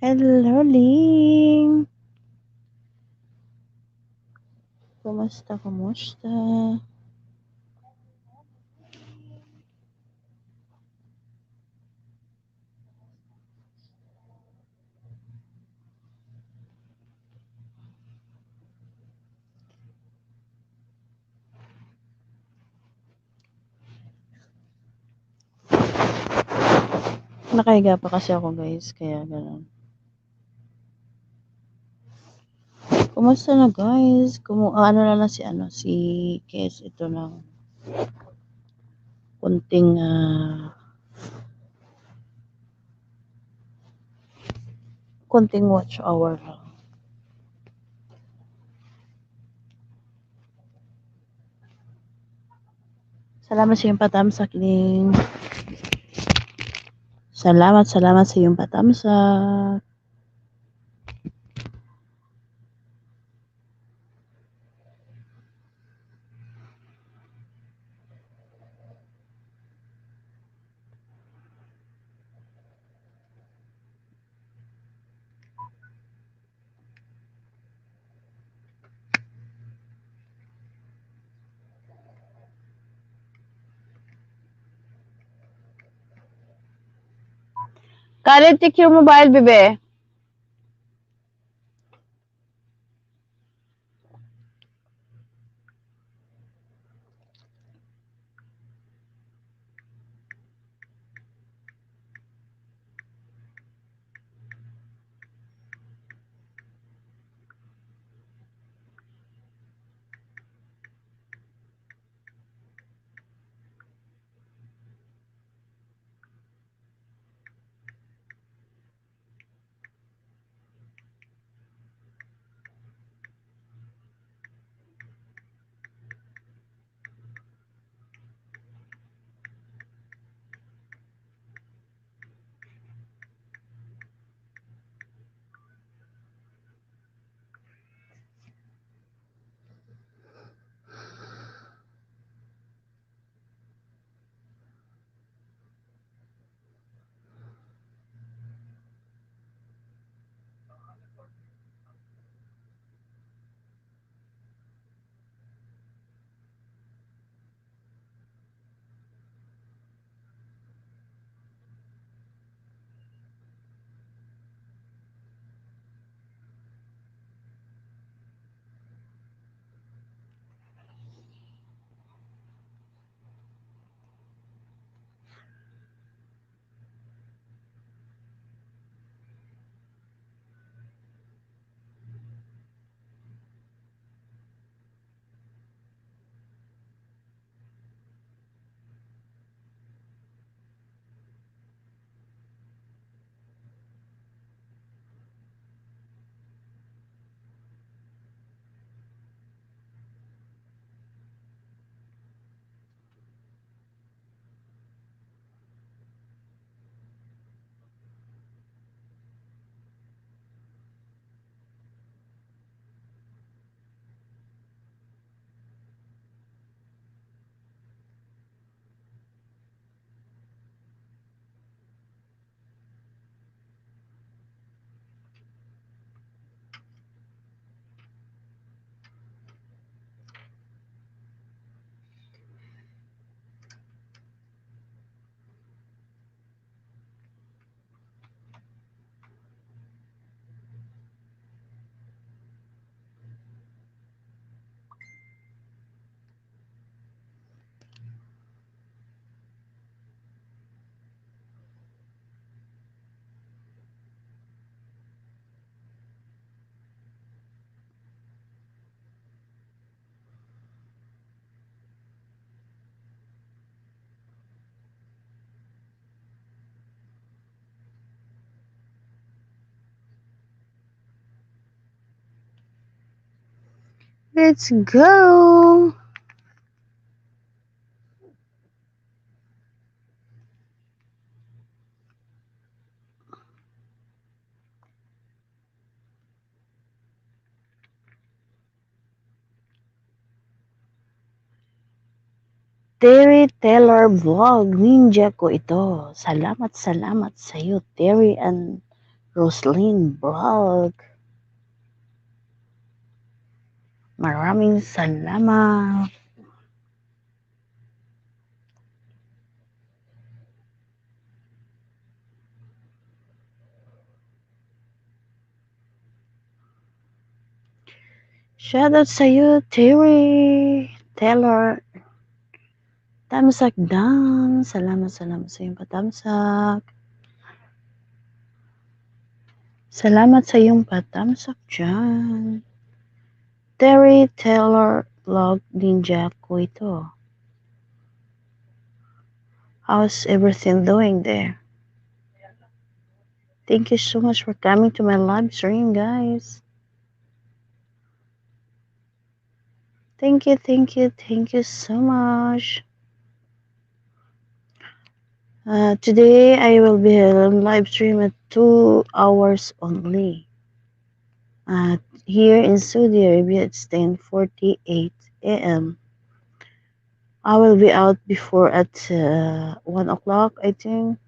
Hello, Ling. Kumusta? Nakahiga pa kasi ako, guys, kaya gano'n. Kumusta na, guys? Ano na si Kes, ito ng kunting watch hour lang. Salamat sa iyong patamsak, Ling. Salamat sa iyong patamsak. Karen, take your mobile, bebe. Let's go! Terry Taylor Vlog, ninja ko ito. Salamat sa iyo, Terry and Roslyn Vlog. Maraming salamat. Shoutout sa'yo, Terry Taylor. Tamsak down. Salamat sa iyong patamsak. Salamat sa iyong patamsak dyan. Terry Taylor Vlog Ninja ko ito. How's everything doing there? Thank you so much for coming to my live stream, guys. Thank you so much. Today I will be live stream at 2 hours only. Here in Saudi Arabia, it's 10:48 a.m. I will be out before at 1 o'clock, I think.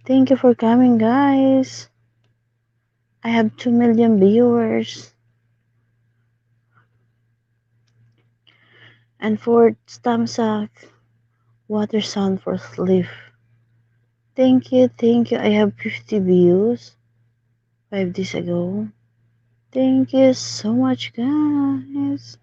Thank you for coming, guys. I have 2 million viewers. And for Stamsak, water sound for sleep. Thank you. I have 50 views 5 days ago. Thank you so much, guys.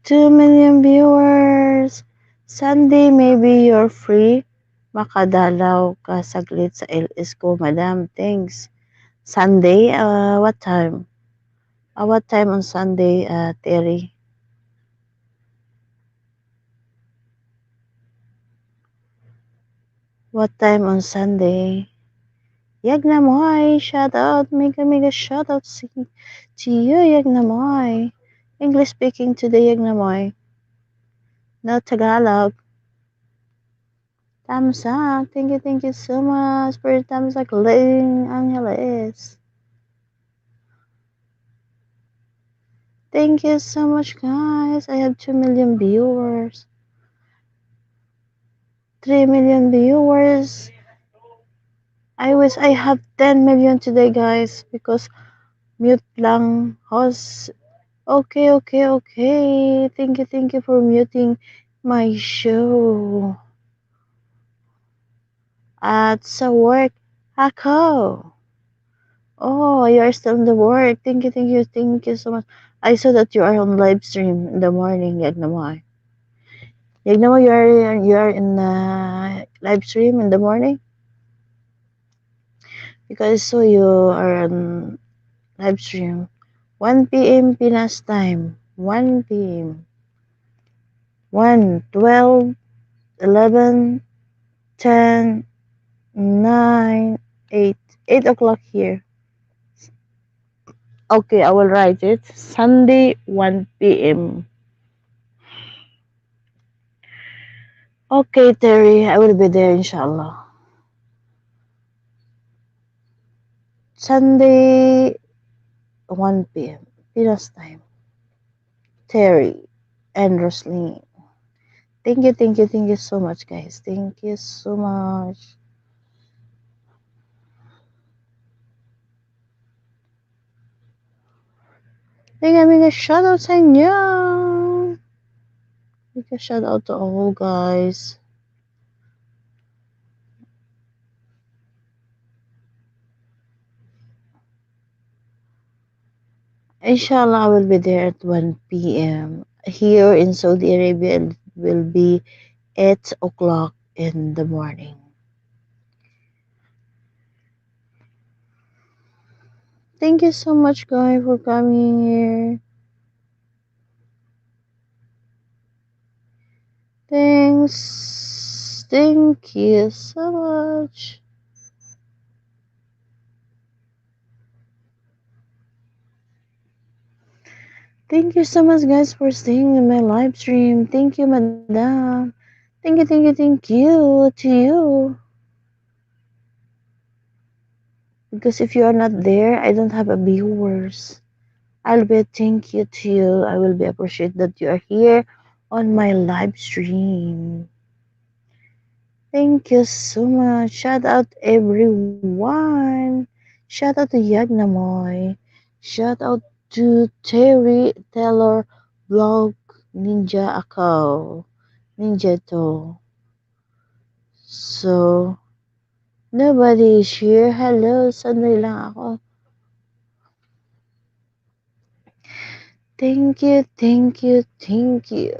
2 million viewers. Sunday, maybe you're free. Makadalaw ka saglit sa LS ko, madam. Thanks. Sunday, what time? What time on Sunday, Terry? What time on Sunday? Yagnamoy, shout out, mega shout out to you, Yagnamoy. English speaking today, Yagnamoy. No Tagalog. Thumbs up. Thank you so much for your thumbs up, Ling Angeles. Thank you so much, guys. I have 2 million viewers. 3 million viewers. I wish I have 10 million today, guys, because mute lang host. Okay. Thank you for muting my show. At sa work, ako. Oh, you are still in the work. Thank you so much. I saw that you are on live stream in the morning, Yagnamoy. Yagnamoy, you are in live stream in the morning? Because I saw you are on live stream. 1 p.m. Pinas time. 1 p.m. 1, 12, 11, 10, 9, 8. 8 o'clock here. Okay, I will write it. Sunday, 1 p.m. Okay, Terry, I will be there, inshallah. Sunday, 1 p.m. Pinas time. Terry and Roslyn. Thank you so much, guys. Thank you so much. Mega shout out sa inyo. Mega shout out to all, guys. Inshallah, I will be there at 1 p.m. Here in Saudi Arabia, it will be 8 o'clock in the morning. Thank you so much, guys, for coming here. Thanks. Thank you so much. Thank you so much, guys, for staying in my live stream. Thank you, madam. Thank you to you. Because if you are not there, I don't have a viewers. I'll be a thank you to you. I will be appreciate that you are here on my live stream. Thank you so much. Shout out everyone. Shout out to Yagnamoy. Shout out to Terry Taylor Blog Ninja Ako. Ninja to. So, nobody is here. Hello, sanay lang ako. Thank you, thank you, thank you.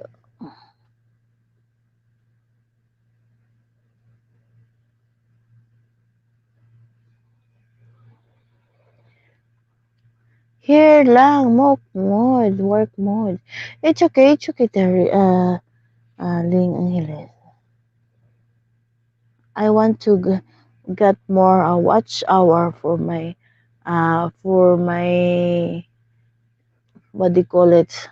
Here lang, work mode. It's okay, Terry, Ling Angeles. I want to get more watch hour for my, what do you call it,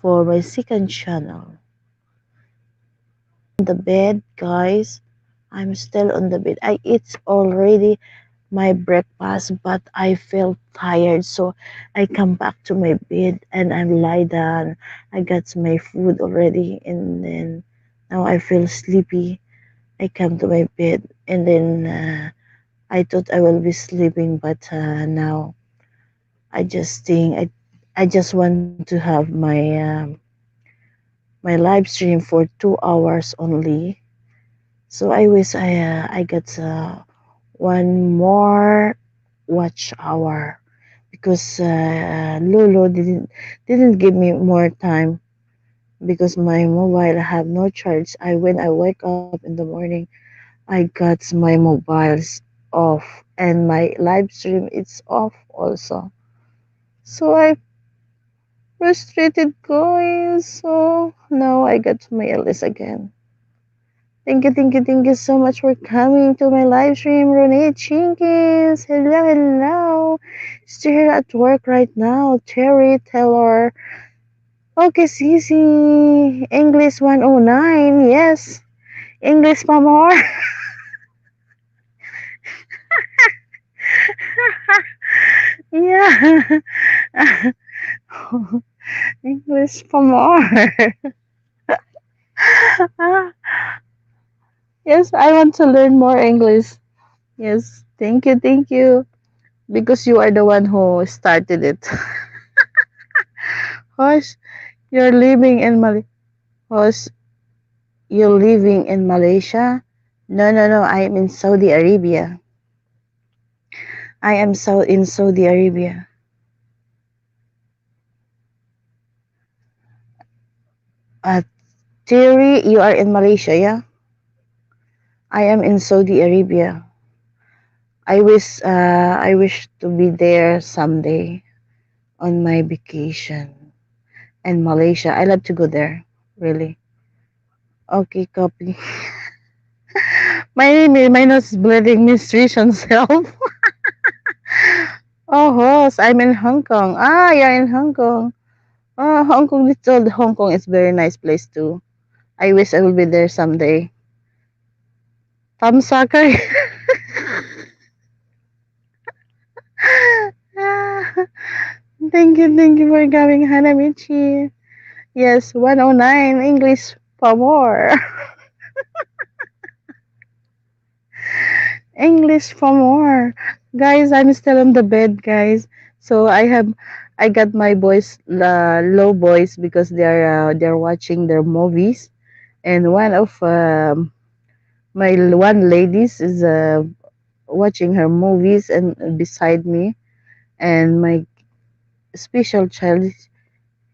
for my second channel. The bed, guys. I'm still on the bed. It's already my breakfast, but I felt tired, so I come back to my bed and I lie down. I got my food already, and then now I feel sleepy. I come to my bed, and then I thought I will be sleeping, but now I just think I just want to have my live stream for 2 hours only. So I wish I got one more watch hour because Lulu didn't give me more time because my mobile have no charge. I when I wake up in the morning, I got my mobiles off and my live stream it's off also. So I frustrated guys. So now I got my LS again. Thank you so much for coming to my live stream, Ronit Chinkis. Hello, hello. Still here at work right now. Terry Taylor. Okay, Sisi. English 109. Yes. English pa more. Yeah. English pa more. Yes, I want to learn more English. Yes. Thank you. Because you are the one who started it. Hosh, you're living in Hosh, you're living in Malaysia? No, no, no. I am in Saudi Arabia. I am in Saudi Arabia. Uh, Terry, you are in Malaysia, yeah? I am in Saudi Arabia. I wish to be there someday on my vacation. And Malaysia, I love to go there. Really. Okay, copy. My nose is bleeding, nutrition self. Oh, host, I'm in Hong Kong. Ah, you're in Hong Kong. Oh, Hong Kong, little Hong Kong is very nice place too. I wish I will be there someday. Tom Sakai. Thank you for coming, Hanamichi. Yes, 109 English for more. English for more. Guys, I'm still on the bed, guys. So I got my boys, low boys because they're watching their movies. And one of my one ladies is watching her movies and beside me, and my special child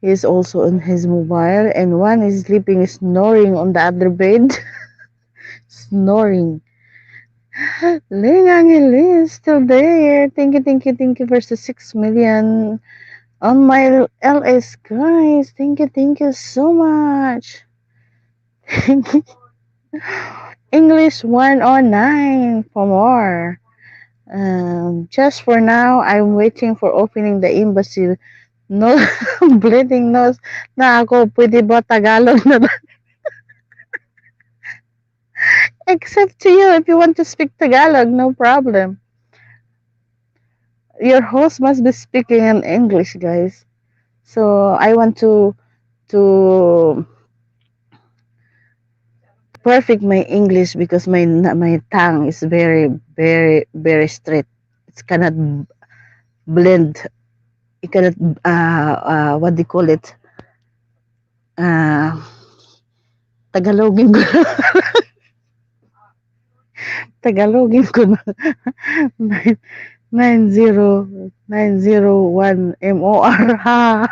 is also on his mobile, and one is sleeping, snoring on the other bed. Snoring. Ling Angel is still there. Thank you for the 6 million on my LS, guys. Thank you so much. English 109 for more. Just for now, I'm waiting for opening the embassy. No, bleeding nose na ako. Pwede ba Tagalog na ba? Except to you, if you want to speak Tagalog, no problem. Your host must be speaking in English, guys. So I want to perfect my English because my tongue is very straight. It cannot blend. It cannot what do you call it? Uh, Tagalogin ko. Tagalogin ko na. 90901 MOR ha.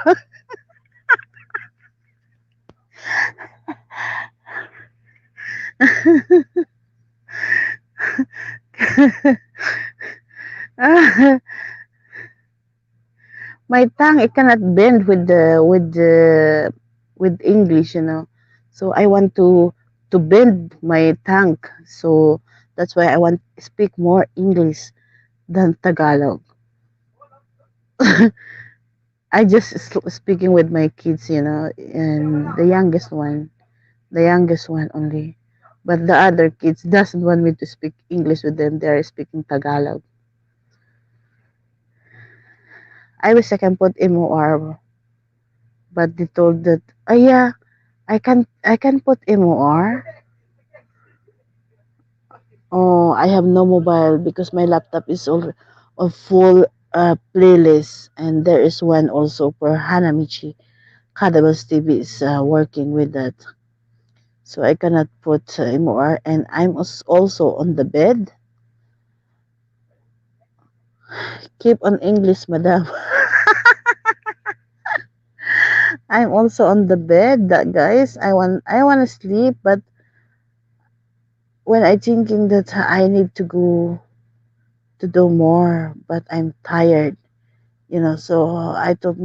My tongue it cannot bend with English, you know. So I want to bend my tongue. So that's why I want to speak more English than Tagalog. I just speaking with my kids, you know, and the youngest one only. But the other kids doesn't want me to speak English with them. They're speaking Tagalog. I wish I can put MOR, but they told that, oh yeah, I can put MOR. Oh, I have no mobile because my laptop is all a full playlist, and there is one also for Hanamichi. Kadabas TV is working with that, so I cannot put MOR. And I'm also on the bed. Keep on English, madam. I'm also on the bed, that guys. I want to sleep, but when I thinking that I need to go to do more, but I'm tired, you know. So I thought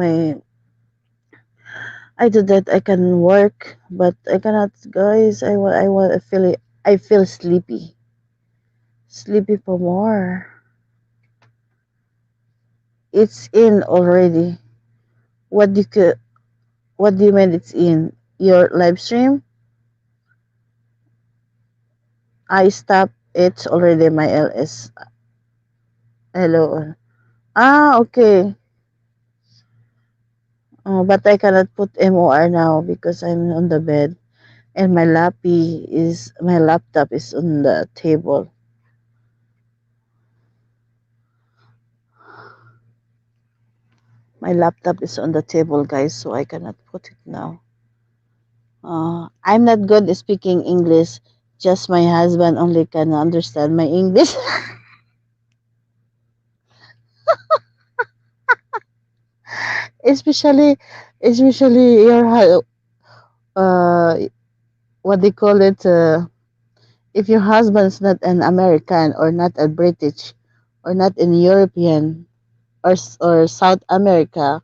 that I can work, but I cannot, guys. I want I feel it. I feel sleepy for more. It's in already. What do you what do you mean it's in your live stream? I stopped it already. My LS. Hello. Ah, okay. But I cannot put MOR now because I'm on the bed and my laptop is on the table. My laptop is on the table, guys, so I cannot put it now. I'm not good at speaking English. Just my husband only can understand my English. especially, especially uh, what they call it. If your husband's not an American or not a British or not an European or South America,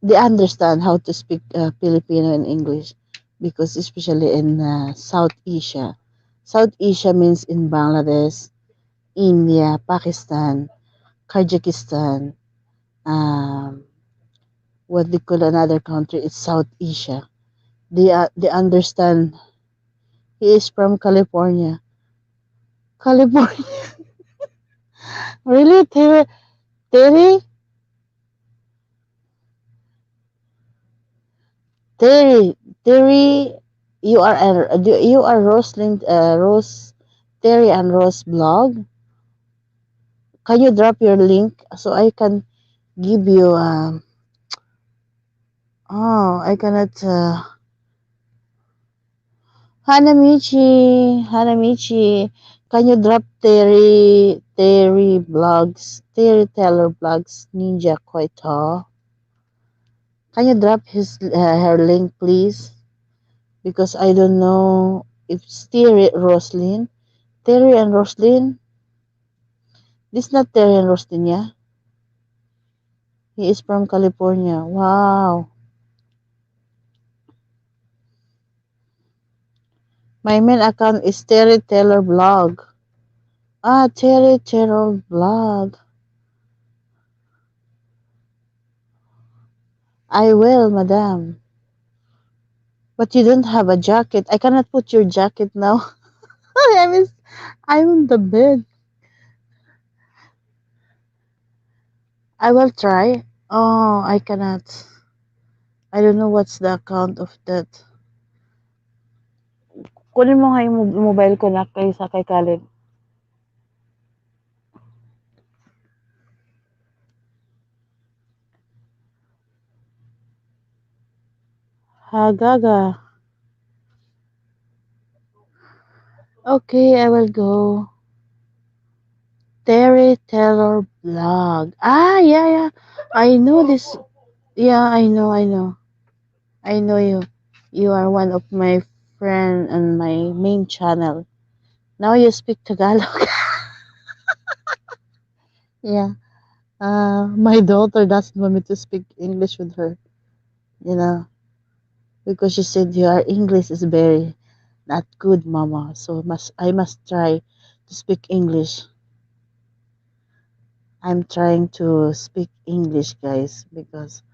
they understand how to speak Filipino and English because especially in South Asia. South Asia means in Bangladesh, India, Pakistan, Kyrgyzstan, um, what they call another country is South Asia. They understand. He is from California. California, really, Terry, Terry, Terry, you are Rose Terry and Rose blog. Can you drop your link so I can give you oh I cannot Hanamichi, can you drop Terry blogs, Terry Taylor blogs, Ninja Koito? Can you drop her link, please? Because I don't know if it's Terry Roslyn. Terry and Roslyn? This not Terry and Roslyn, yeah? He is from California. Wow. My main account is Terry Taylor blog. Ah, Terry Taylor blog. I will, madam. But you don't have a jacket. I cannot put your jacket now. I'm, I'm on the bed. I will try. Oh, I cannot. I don't know what's the account of that. Kunin mo nga yung mobile ko na kaysa kay Kaleb. Hagaga. Okay, I will go. Terry Taylor blog. Ah, yeah, yeah. I know this. Yeah, I know. I know you. You are one of my friend on my main channel. Now you speak Tagalog. Yeah. My daughter doesn't want me to speak English with her, you know, because she said your English is very not good, Mama. So I must try to speak English. I'm trying to speak English, guys, because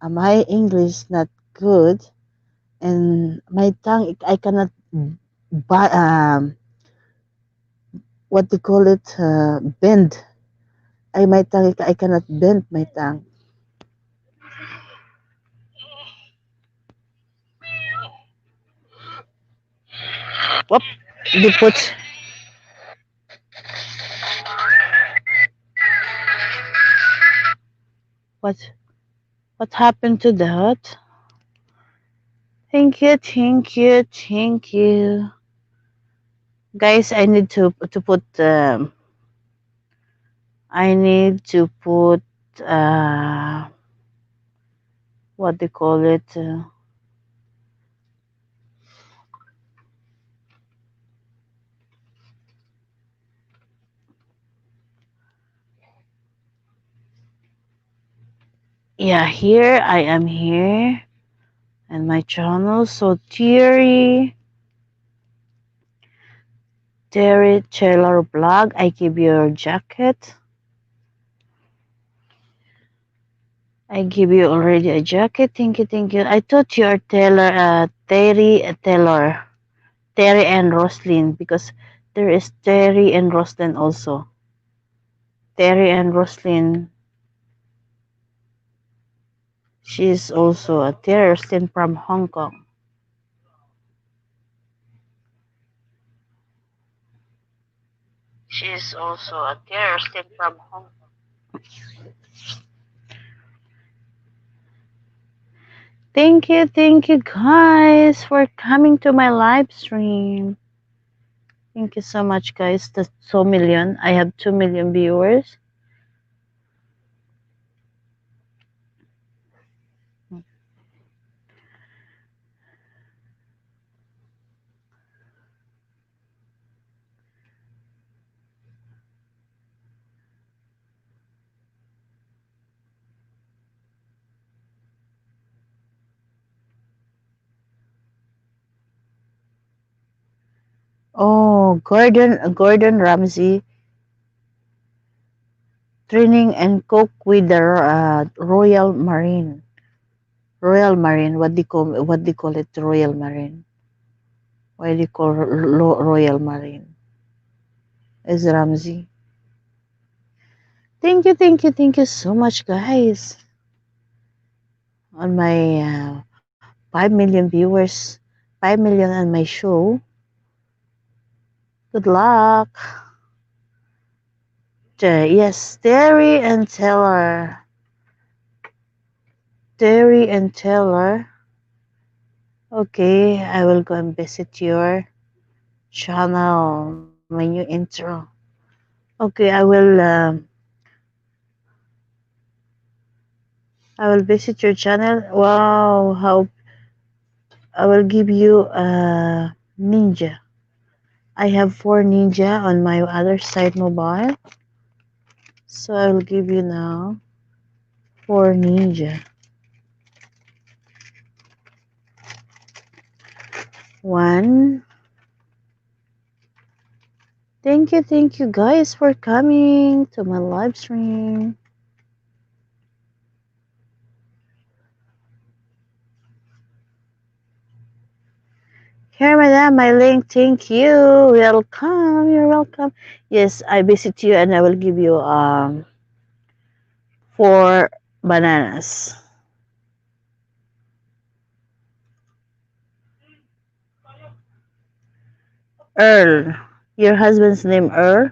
my English not good and my tongue I cannot what they call it bend. My tongue I cannot bend my tongue. Whoop! They put what what happened to that? Thank you, thank you, thank you. Guys, I need to put what they call it. Yeah, here I am here and my channel. So Terry Taylor blog. I give you your jacket. I give you already a jacket. Thank you, thank you. I thought you are Terry and Roslyn because there is Terry and Roslyn also. Terry and Roslyn. She's also a Terry Roslyn from Hong Kong. She's also a Terry Roslyn from Hong Kong. Thank you guys for coming to my live stream. Thank you so much, guys. That's so million. I have 2 million viewers. Oh, Gordon Ramsay training and cook with the Royal Marine. Royal Marine. What they call it? Royal Marine. Why do you call Royal Marine? Is Ramsay. Thank you so much, guys. On my 5 million viewers, 5 million on my show. Good luck. Yes, Terry and Taylor. Terry and Taylor. Okay, I will go and visit your channel, my new intro. Okay, I will visit your channel. Wow, how I will give you a ninja. I have 4 ninja on my other side mobile. So I will give you now 4 ninja. One. Thank you guys for coming to my live stream. Here, madam, my link. Thank you. Welcome. You're welcome. Yes, I visit you and I will give you 4 bananas. Earl. Your husband's name Earl?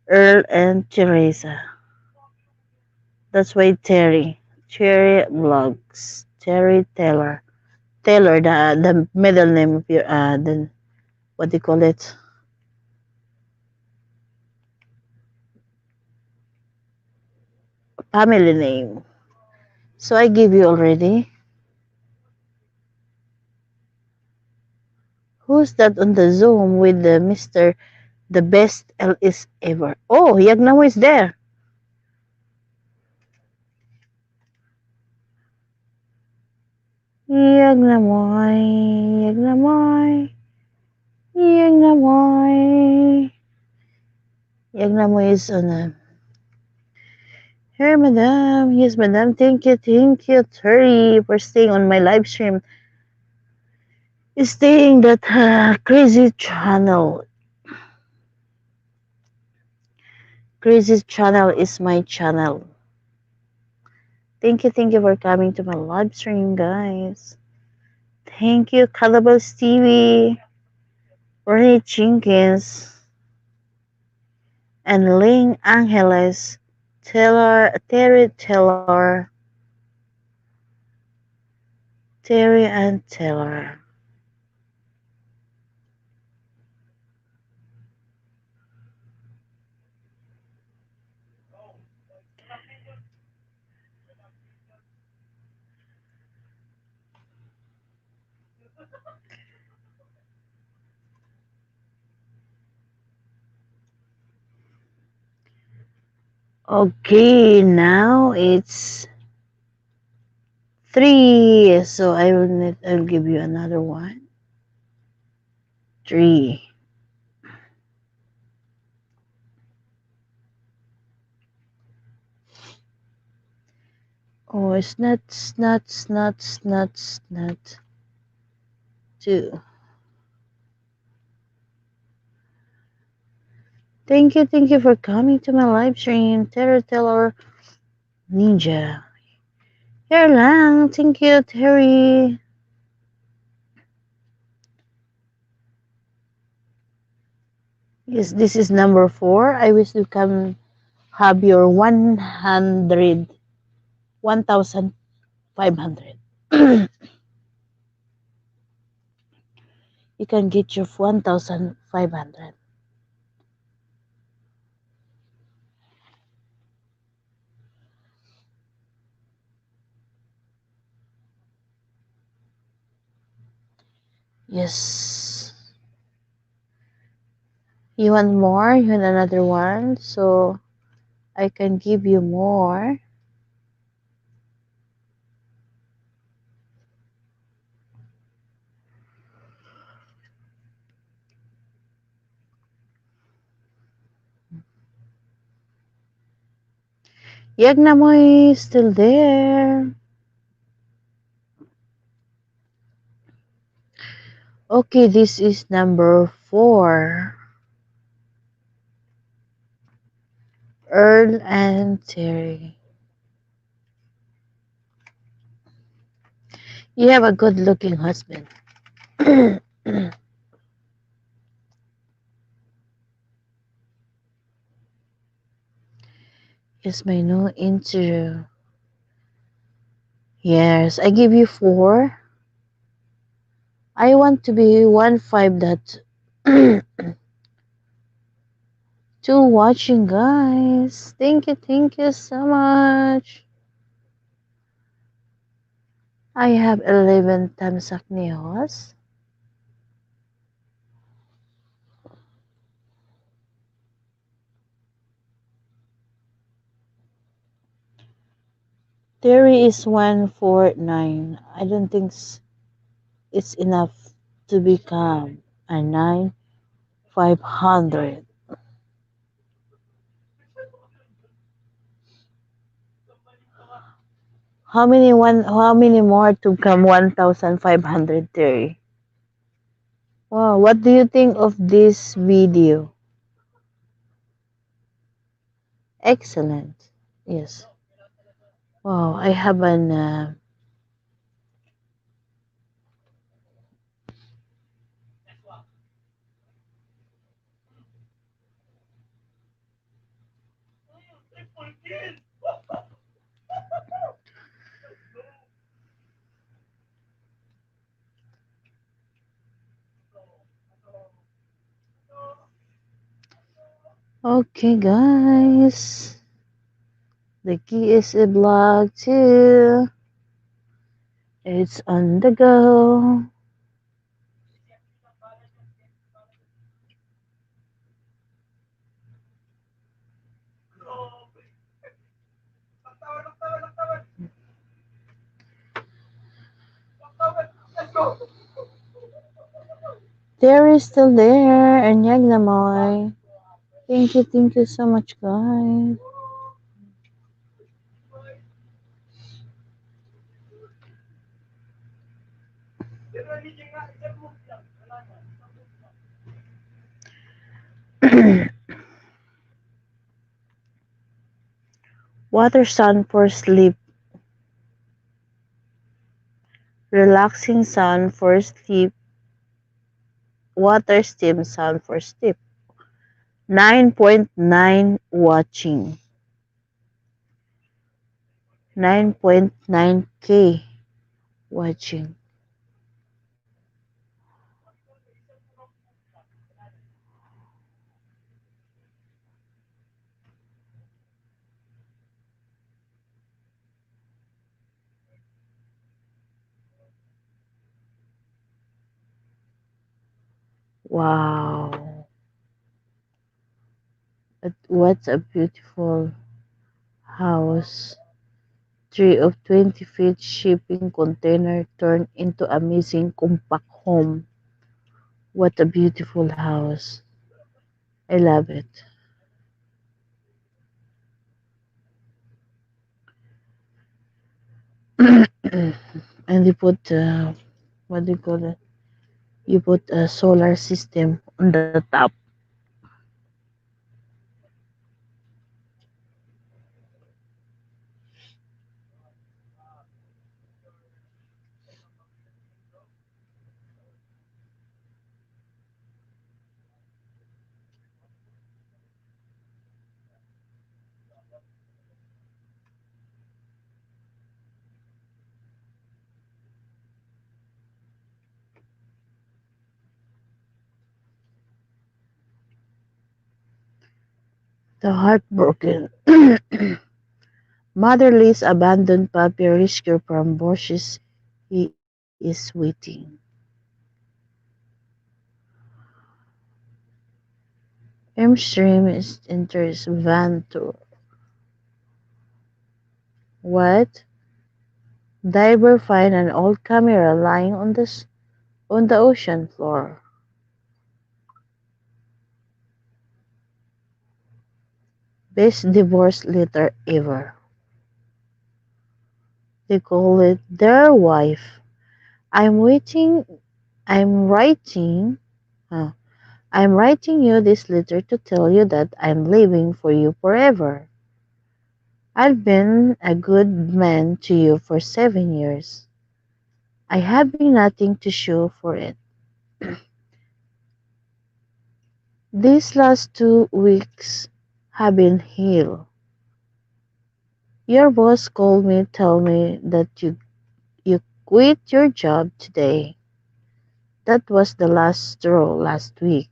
Earl and Teresa. That's why Terry. Terry Vlogs. Terry Taylor. Taylor, the middle name of your the what do you call it? Family name. So I give you already. Who's that on the Zoom with the Mr. The best LS ever? Oh, Yagnamo is there. Yagnamoy, Yagnamoy, Yagnamoy. Yagnamoy is on Here, madam. Yes, madam. Thank you, Terry, for staying on my live stream. Staying that crazy channel. Crazy channel is my channel. Thank you for coming to my live stream, guys. Thank you, Calabas TV, Ronnie Jenkins, and Ling Angeles, Terry Taylor, Terry and Taylor. Okay, now it's 3, so I'll give you another one. 3. Oh, it's not 2. Thank you for coming to my live stream, Terry Taylor Ninja. Here lang, thank you, Terry. Yes, this is number 4. I wish you can have your 1,500. You can get your 1,500. Yes. You want more? You want another one? So I can give you more. Yagnamoy is still there. Okay, this is number 4. Earl and Terry. You have a good looking husband. Yes, my new interview. Yes, I give you 4. I want to be 1,500 that 2 watching, guys. Thank you so much. I have 11 tamsak niyos. Theory is 149. I don't think it's enough to become a 9,500. How many more to come 1,500 theory? Wow, what do you think of this video? Excellent. Yes. Wow, I have an. Okay, guys. The key is a blog too. It's on the go. There is still there, and Yagnamoy. Thank you so much, guys. Water sun for sleep. Relaxing sun for sleep. Water steam sun for sleep. 9.9 watching. 9.9K watching. Wow. What a beautiful house. 3 of 20 feet shipping container turned into amazing compact home. What a beautiful house. I love it. And you put, what do you call it? You put a solar system on the top. The heartbroken. Motherless abandoned puppy rescued from bushes. He is waiting. Stream is enters van tour. What? Diver find an old camera lying on the ocean floor. Best divorce letter ever. They call it their wife. I'm waiting. I'm writing. uh, I'm writing you this letter to tell you that I'm leaving for you forever. I've been a good man to you for 7 years. I having nothing to show for it. These last 2 weeks have been hell. Your boss called me, tell me that you quit your job today. That was the last straw last week.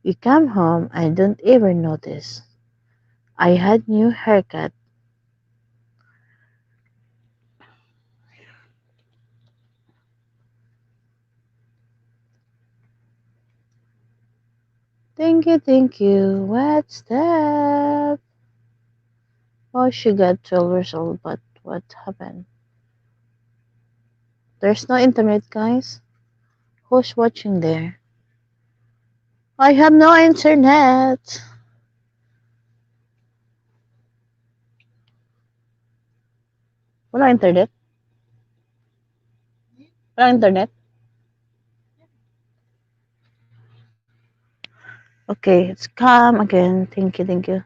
You come home, I don't even notice. I had new haircut. Thank you, thank you. What's that? Oh, she got 12 years old, but what happened? There's no internet, guys. Who's watching there? I have no internet. Wala internet? Wala internet? Okay, it's calm again. Thank you, thank you.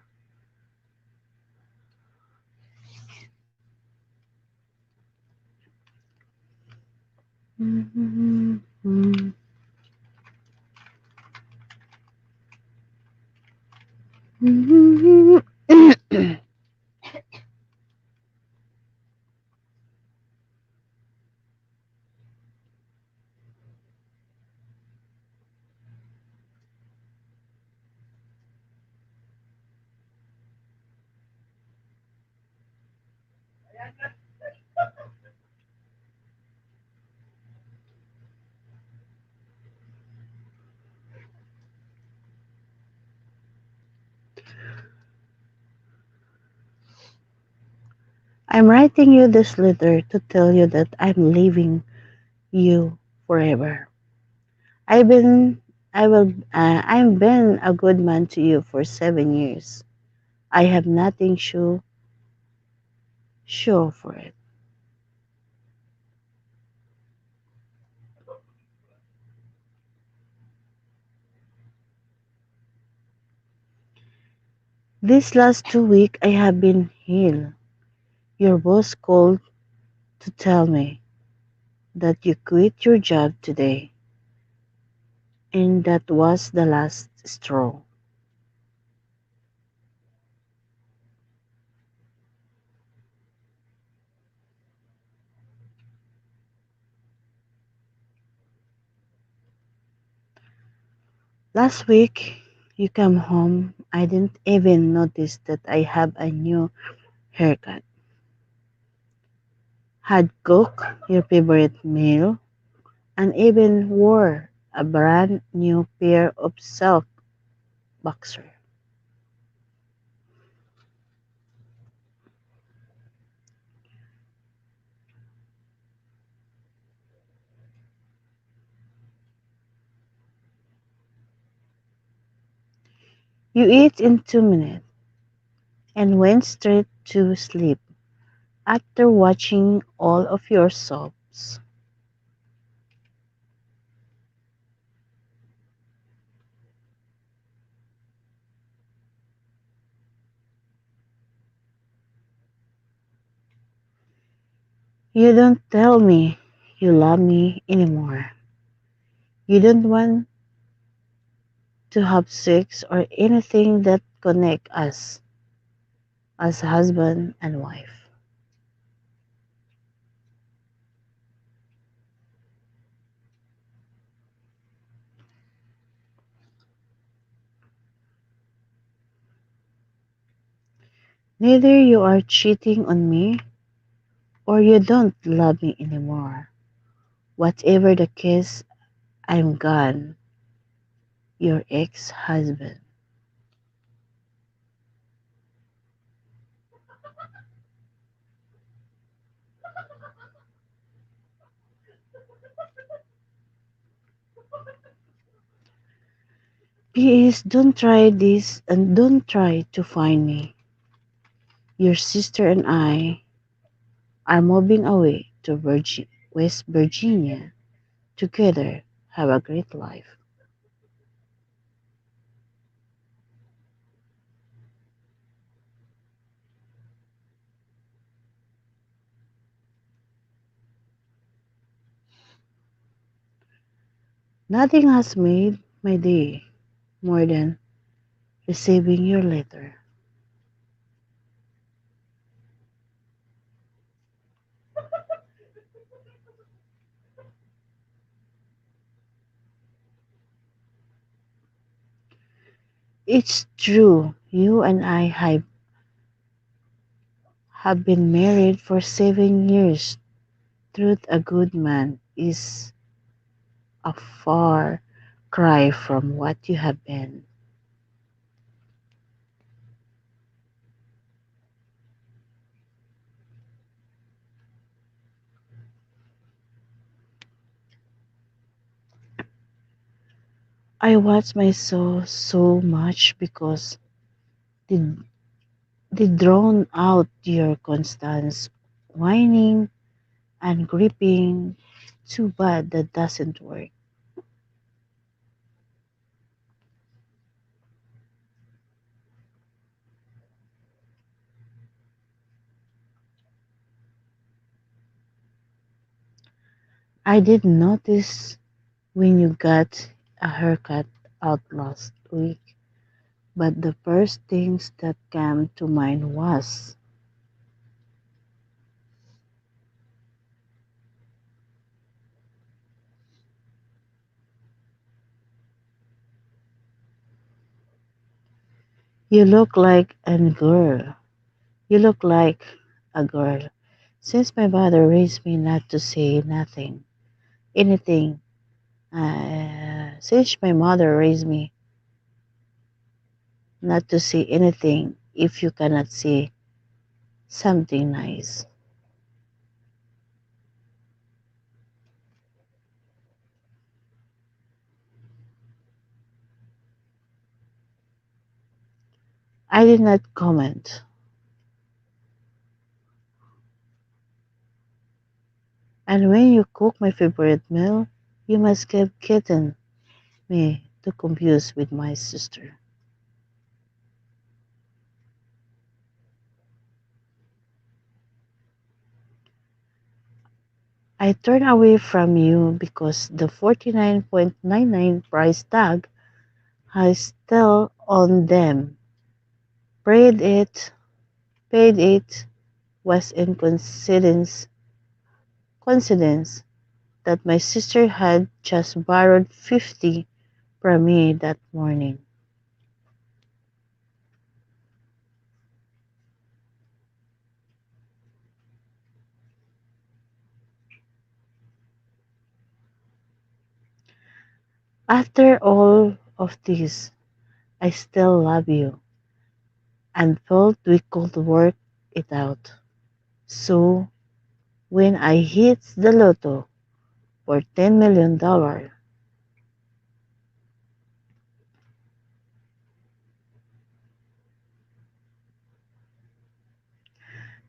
I'm writing you this letter to tell you that I'm leaving you forever. I've been, I've been a good man to you for 7 years. I have nothing to show for it. This last 2 weeks I have been ill. Your boss called to tell me that you quit your job today, and that was the last straw. Last week you come home, I didn't even notice that I have a new haircut. Had cooked your favorite meal and even wore a brand new pair of silk boxers. You eat in 2 minutes and went straight to sleep after watching all of your soaps. You don't tell me you love me anymore. You don't want to have sex or anything that connect us as husband and wife. Neither you are cheating on me or you don't love me anymore. Whatever the case, I'm gone, your ex-husband. Please don't try this and don't try to find me. Your sister and I are moving away to West Virginia together. Have a great life. Nothing has made my day more than receiving your letter. It's true, you and I have been married for 7 years. Truth, a good man is a far cry from what you have been. I watch my soul so much because they, they drown out your constant whining and gripping. Too bad that doesn't work. I did notice when you got a haircut out last week, but the first things that came to mind was you look like a girl. You look like a girl. Since my mother raised me not to say anything, since my mother raised me not to say anything if you cannot say something nice. I did not comment. And when you cook my favorite meal, you must have gotten me to confuse with my sister. I turned away from you because the 49.99 price tag has still on them. Paid it, paid it was in coincidence that my sister had just borrowed 50 from me that morning. After all of this, I still love you and felt we could work it out. So when I hit the lotto for $10 million,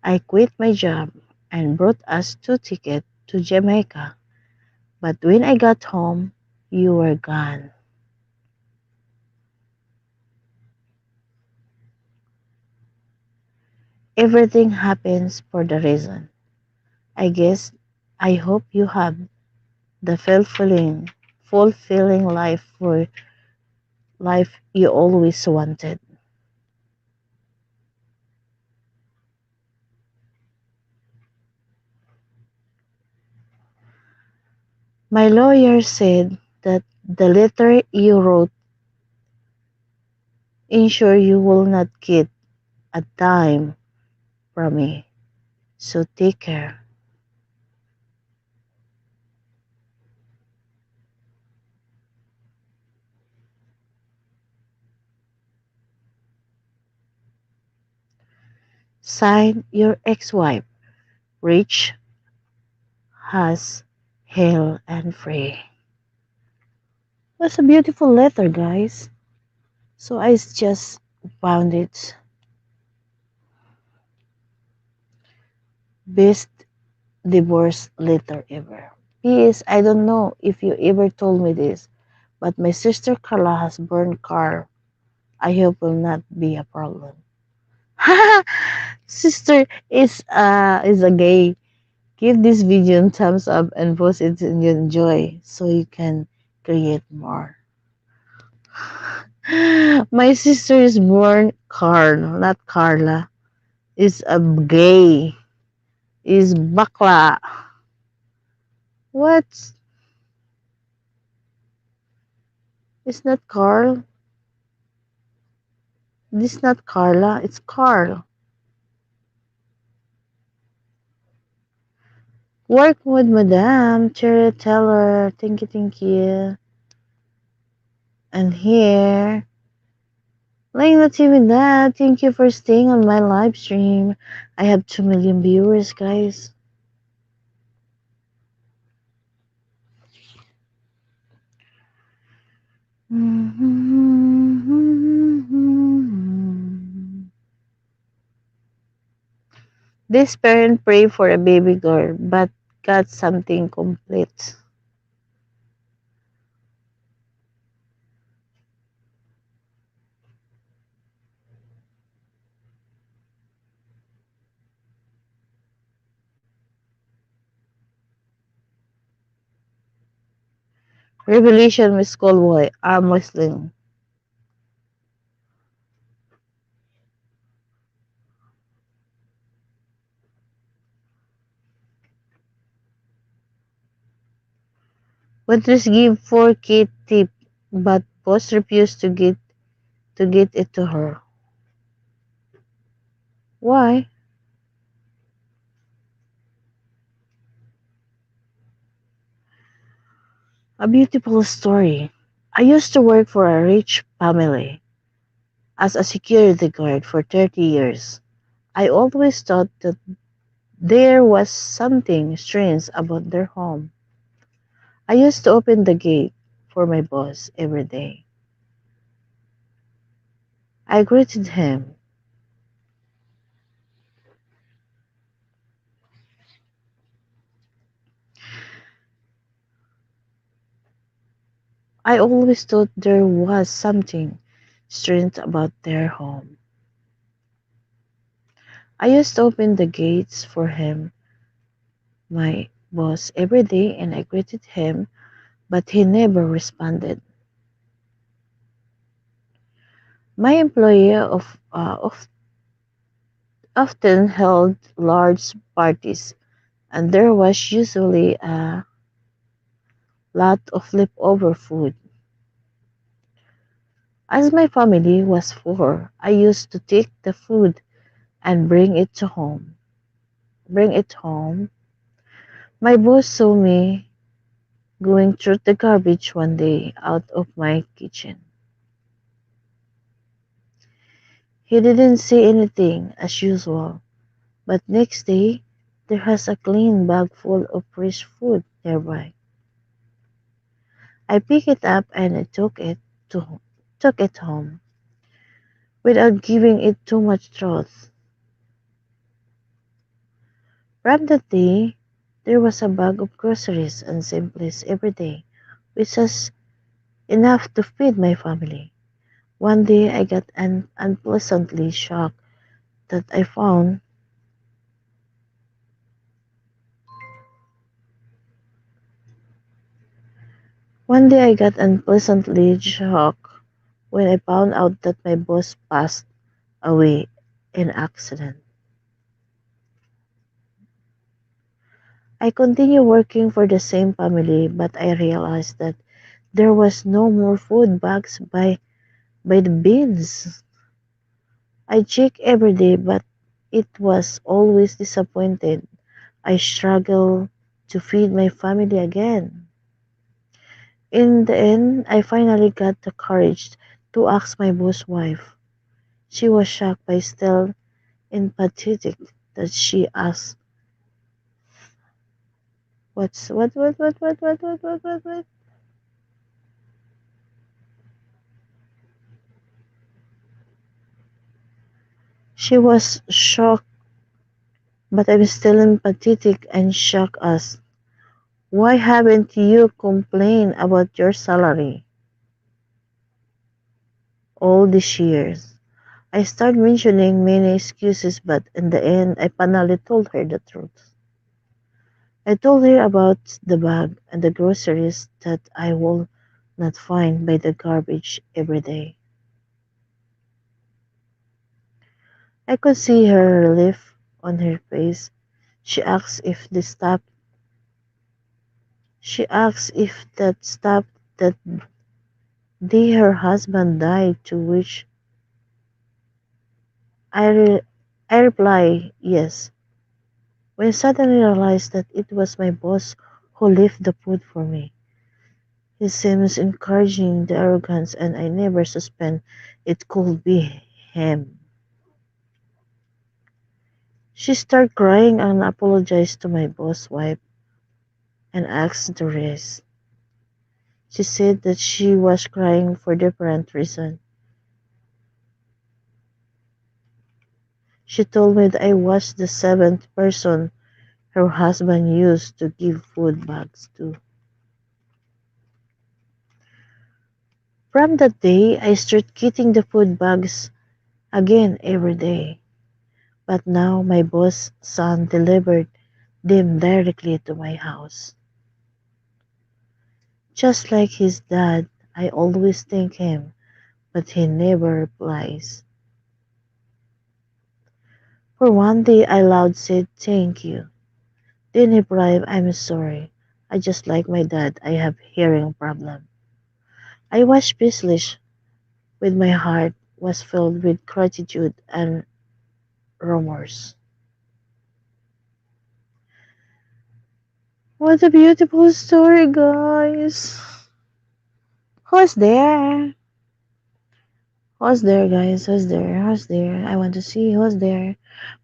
I quit my job and brought us two tickets to Jamaica. But when I got home, you were gone. Everything happens for the reason. I guess I hope you have the fulfilling life you always wanted. My lawyer said that the letter you wrote ensure you will not get a dime from me. So take care. Sign your ex-wife, rich, has, hale, and free. That's a beautiful letter, guys. So I just found it. Best divorce letter ever. P.S. I don't know if you ever told me this, but my sister Carla has burned car. I hope will not be a problem. Sister is a gay. Give this video a thumbs up and post it and you enjoy so you can create more. My sister is born Carl, not Carla. Is a gay. Is bakla. What? It's not Carl. This not Carla. It's Carl. Work with Madame Cherry Teller. Thank you, thank you. And here, like not even that. Thank you for staying on my live stream. I have 2 million viewers, guys. This parent prayed for a baby girl, but got something complete. Revelation with Schoolboy, arm wrestling. Waitress give 4K tip, but boss refused to get it to her. Why? A beautiful story. I used to work for a rich family as a security guard for 30 years. I always thought that there was something strange about their home. I used to open the gate for my boss every day. I greeted him. I always thought there was something strange about their home. I used to open the gates for him, my boss, every day, and I greeted him, but he never responded. My employer often held large parties, and there was usually a lot of leftover food. As my family was poor, I used to take the food and Bring it home. My boss saw me going through the garbage one day out of my kitchen. He didn't say anything as usual, but next day there was a clean bag full of fresh food nearby. I picked it up and I took it home without giving it too much thought. From that day, there was a bag of groceries and simples every day, which was enough to feed my family. One day I got unpleasantly shocked that I found One day I got unpleasantly shocked when I found out that my boss passed away in accident. I continued working for the same family, but I realized that there was no more food bags by the bins. I checked every day, but it was always disappointed. I struggled to feed my family again. In the end, I finally got the courage to ask my boss wife. She was shocked but still empathetic that she asked, "What's what?" She was shocked, but I'm still empathetic and shocked as, "Why haven't you complained about your salary all these years?" I started mentioning many excuses, but in the end, I finally told her the truth. I told her about the bag and the groceries that I will not find by the garbage every day. I could see her relief on her face. She asked if the stuff she asked if that stuff that day her husband died, to which I re- I replied yes. When I suddenly realized that it was my boss who left the food for me. He seems encouraging the arrogance and I never suspect it could be him. She started crying and apologized to my boss wife and asked the rest. She said that she was crying for different reasons. She told me that I was the seventh person her husband used to give food bags to. From that day, I started getting the food bags again every day. But now my boss' son delivered them directly to my house. Just like his dad, I always thank him, but he never replies. For one day I loud said thank you. Then he replied, I'm sorry. I just like my dad, I have hearing problem. I was speechless with my heart was filled with gratitude and remorse. What a beautiful story, guys. Who's there? Who's there, guys? Who's there? Who's there? I want to see who's there.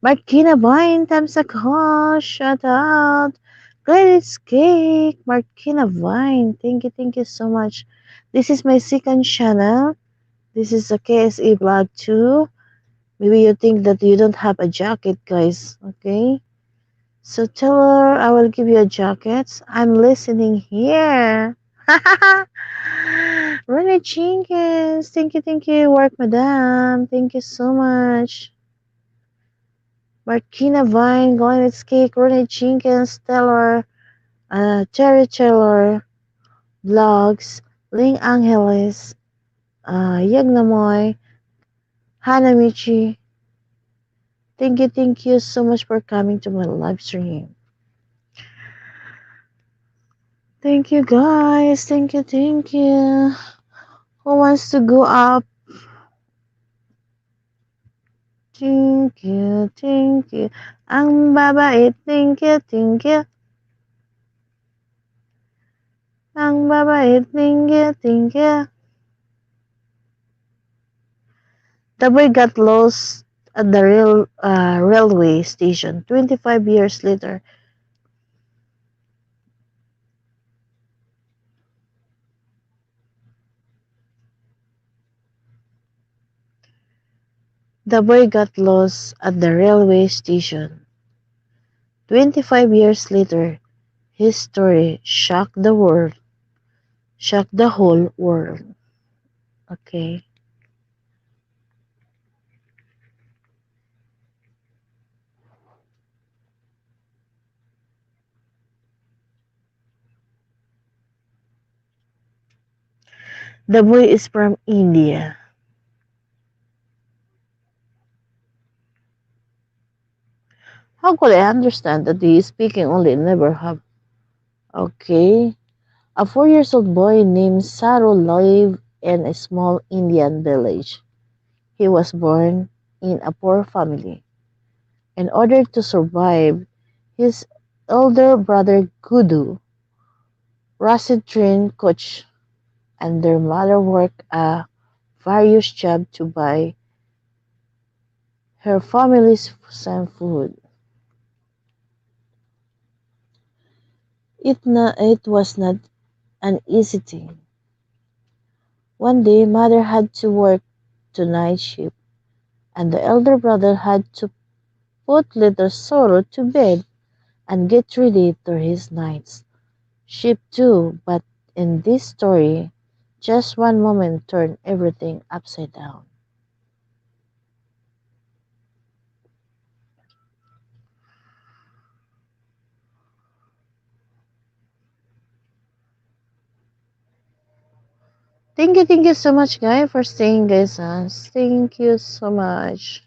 Markina Vine, Tamsaka, shout out. Gladys Cake, Markina Vine. Thank you so much. This is my second channel. This is a KSE vlog too. Maybe you think that you don't have a jacket, guys. Okay? So tell her I will give you a jacket. I'm listening here. Renee Jenkins, thank you, work madam. Thank you so much. Markina Vine, Going with Cake, Renee Jenkins, Taylor, Terry Taylor, Vlogs, Ling Angeles, Yagnamoy, Hanamichi. Thank you so much for coming to my live stream. Thank you guys, thank you. Who wants to go up? Thank you. Ang babait, thank you. Ang babait, thank you. The boy got lost at the railway station 25 years later. The boy got lost at the railway station. 25 years later, his story shocked the world, shocked the whole world. Okay. The boy is from India. How could I understand that he is speaking only never have? Okay. A 4 years old boy named Saru lived in a small Indian village. He was born in a poor family. In order to survive, his elder brother Gudu, Rasid trained coach, and their mother worked a various jobs to buy her family's some food. It was not an easy thing. One day, mother had to work to night shift, and the elder brother had to put little Sorrow to bed and get ready for his night's shift too. But in this story, just one moment turned everything upside down. Thank you so much, guys, for staying, guys. Thank you so much.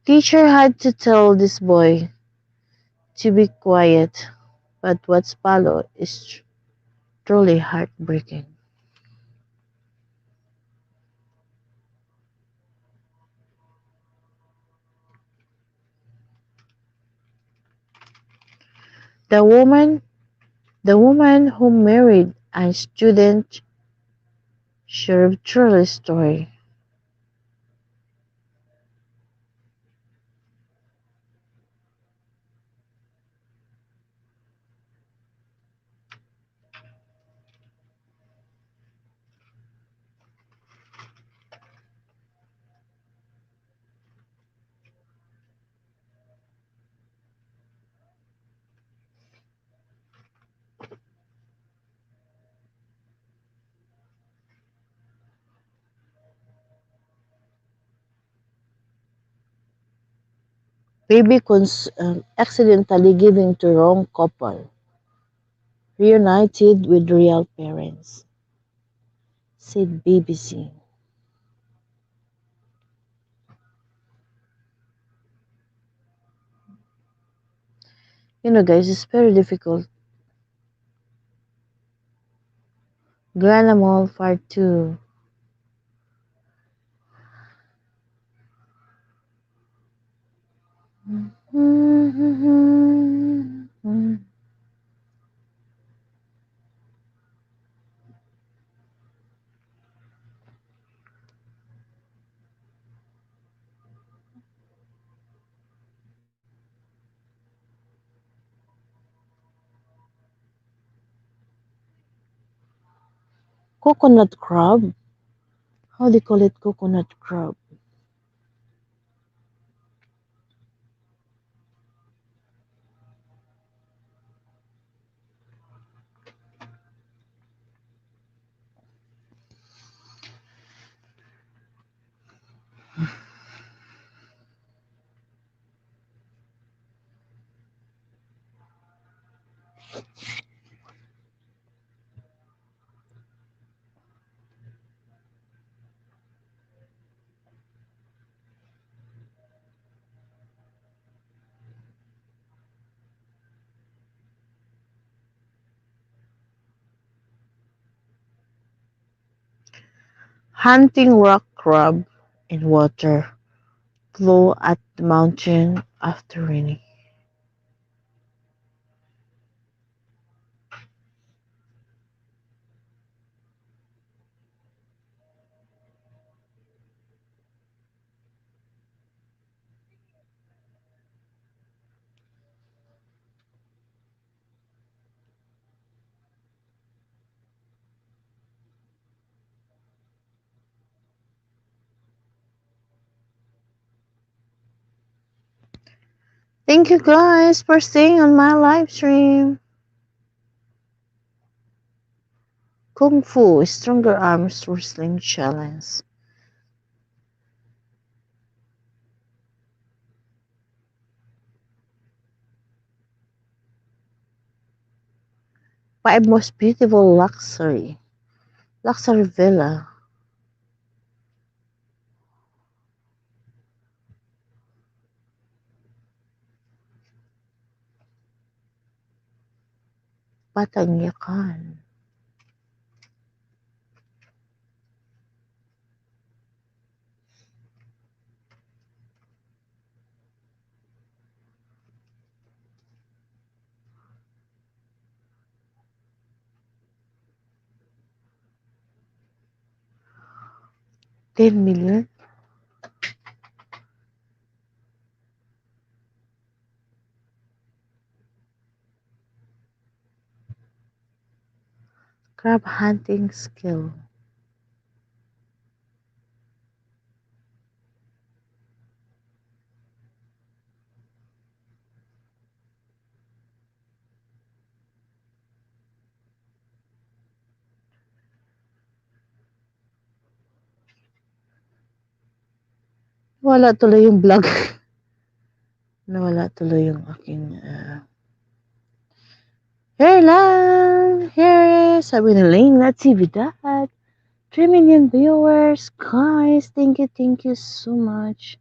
Teacher had to tell this boy to be quiet, but what's followed is truly heartbreaking. The woman, the woman who married a student, shared truly story. Baby accidentally giving to wrong couple, reunited with real parents, said BBC. You know, guys, it's very difficult. Guanamol Part 2. Coconut crab? How do you call it coconut crab? Hunting rock crab in water flow at the mountain after raining. 'Thank you guys for staying on my live stream. Kung Fu Stronger Arms Wrestling Challenge. 5 most beautiful luxury villa. Batanyakan. $10 million. Crab hunting skill. Wala tuloy yung vlog. Nawala tuloy yung aking here lang, here, sabi ni Lane Natividad. 3 million viewers, guys. Thank you so much.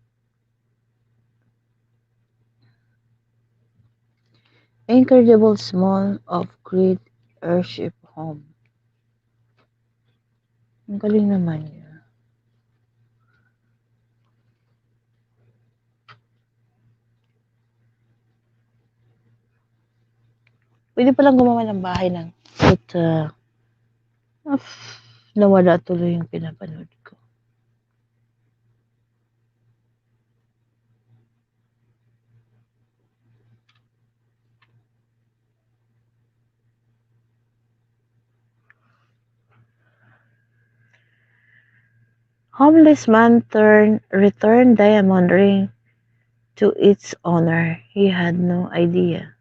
Incredible small of great airship home. Ang galing naman niya. Pwede palang gumawa ng bahay ng but nawala tuloy yung pinapanood ko. Homeless man returned diamond ring to its owner. He had no idea.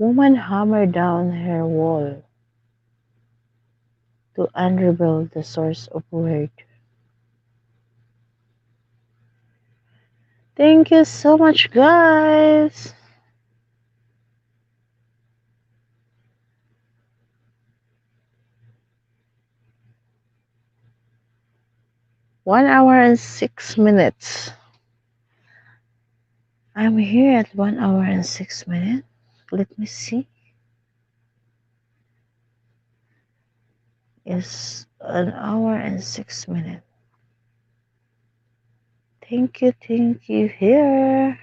Woman hammered down her wall to unravel the source of word. Thank you so much, guys. 1 hour and 6 minutes. I'm here at 1 hour and 6 minutes. Let me see. It's an hour and 6 minutes. Thank you here.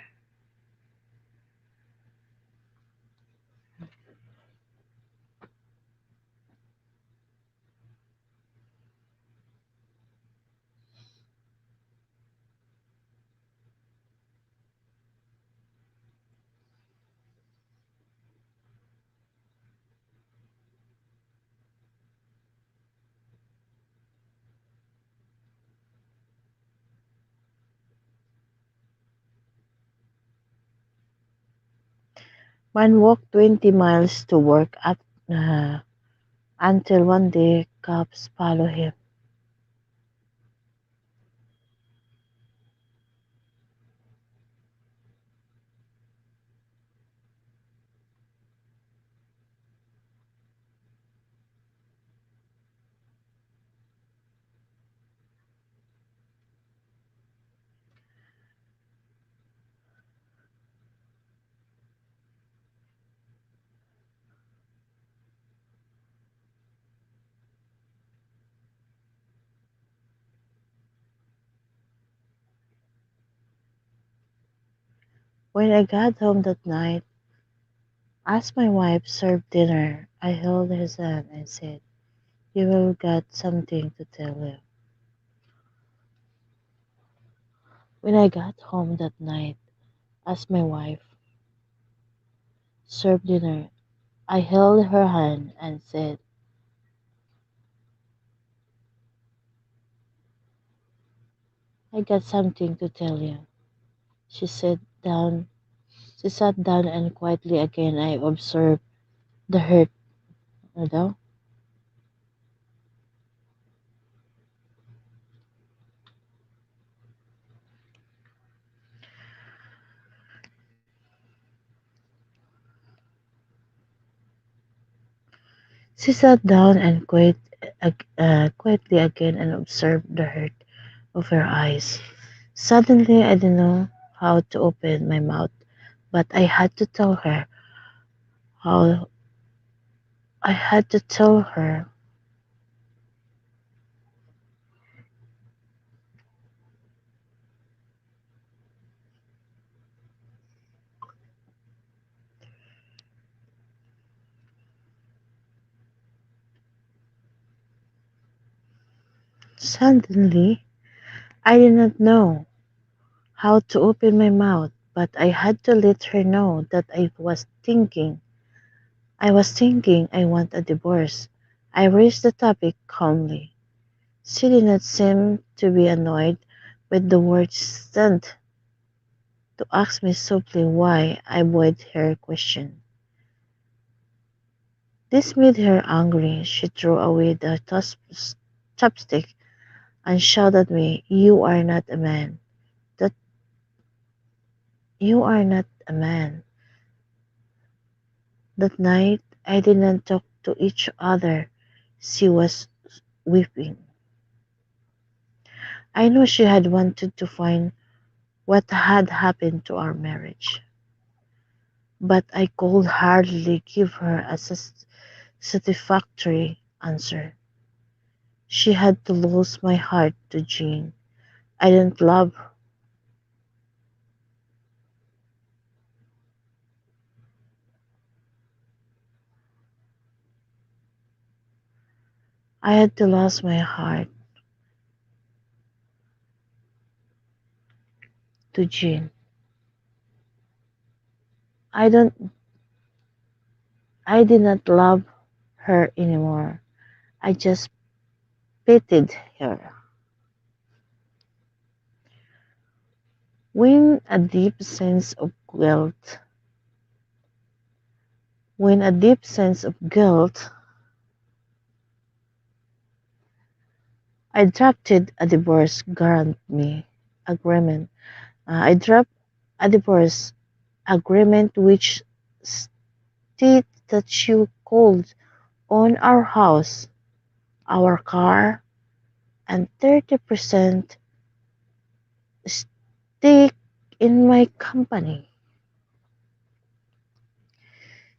Man walked 20 miles to work uh, until one day cops follow him. When I got home that night, as my wife served dinner, I held his hand and said, "You will got something to tell you." When I got home that night, as my wife served dinner, I held her hand and said, "I got something to tell you." She sat down. She sat down and quietly again I observed the hurt. You know? She sat down and quietly again and observed the hurt of her eyes. Suddenly, I didn't know how to open my mouth, but how I had to tell her. Suddenly, I did not know how to open my mouth, but I had to let her know that I was thinking I want a divorce. I raised the topic calmly. She did not seem to be annoyed with the words sent to ask me softly why I avoid her question. This made her angry. She threw away the chopstick and shouted at me, "You are not a man. That you are not a man." That night I did not talk to each other. She was weeping. I know she had wanted to find what had happened to our marriage, but I could hardly give her a satisfactory answer. She had to lose my heart to Jean. I didn't love her. I had to lose my heart to Jean. I don't I did not love her anymore. I just pitied her. When a deep sense of guilt When a deep sense of guilt, I drafted a divorce grant me agreement. I dropped a divorce agreement which stated that she could own our house, our car, and 30% stake in my company.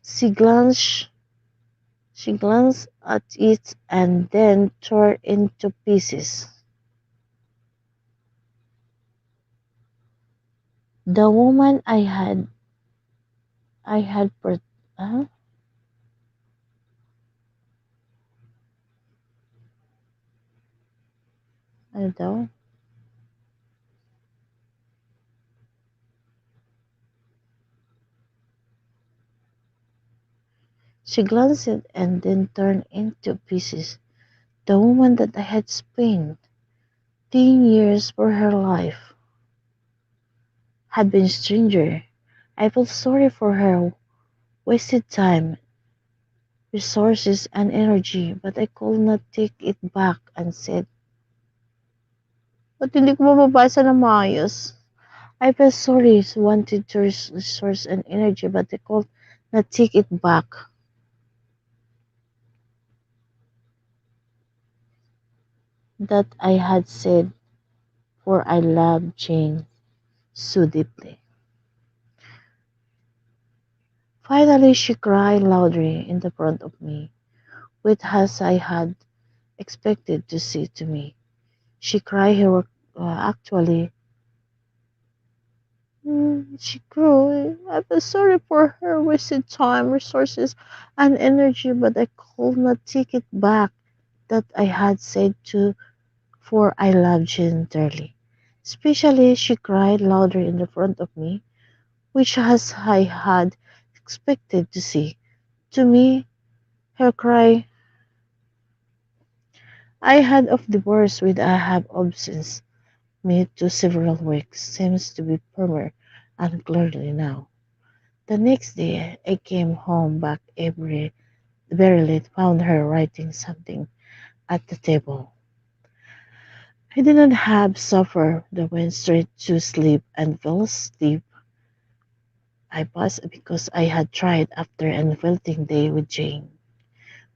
She glanced, she glanced at it and then tore into pieces. The woman I had huh? Ano daw? She glanced at and then turned into pieces. The woman that I had spent 10 years for her life had been a stranger. I felt sorry for her wasted time, resources, and energy, but I could not take it back and said, ba't hindi ko mababasa ng maayos? I felt sorry, wanted to resource and energy, but I could not take it back that I had said, for I loved Jane so deeply. Finally, she cried loudly in the front of me, with as I had expected to see to me. She cried actually. She grew. I was sorry for her wasted time, resources, and energy, but I could not take it back that I had said to, for I loved Jane dearly. Especially, she cried louder in the front of me, which as I had expected to see. To me, her cry I had of divorce with I have absence me to several weeks seems to be firmer and clearly now. The next day I came home back very late, found her writing something at the table. I did not have supper, but went straight to sleep and fell asleep. I paused because I had tried after an unrelenting day with Jane.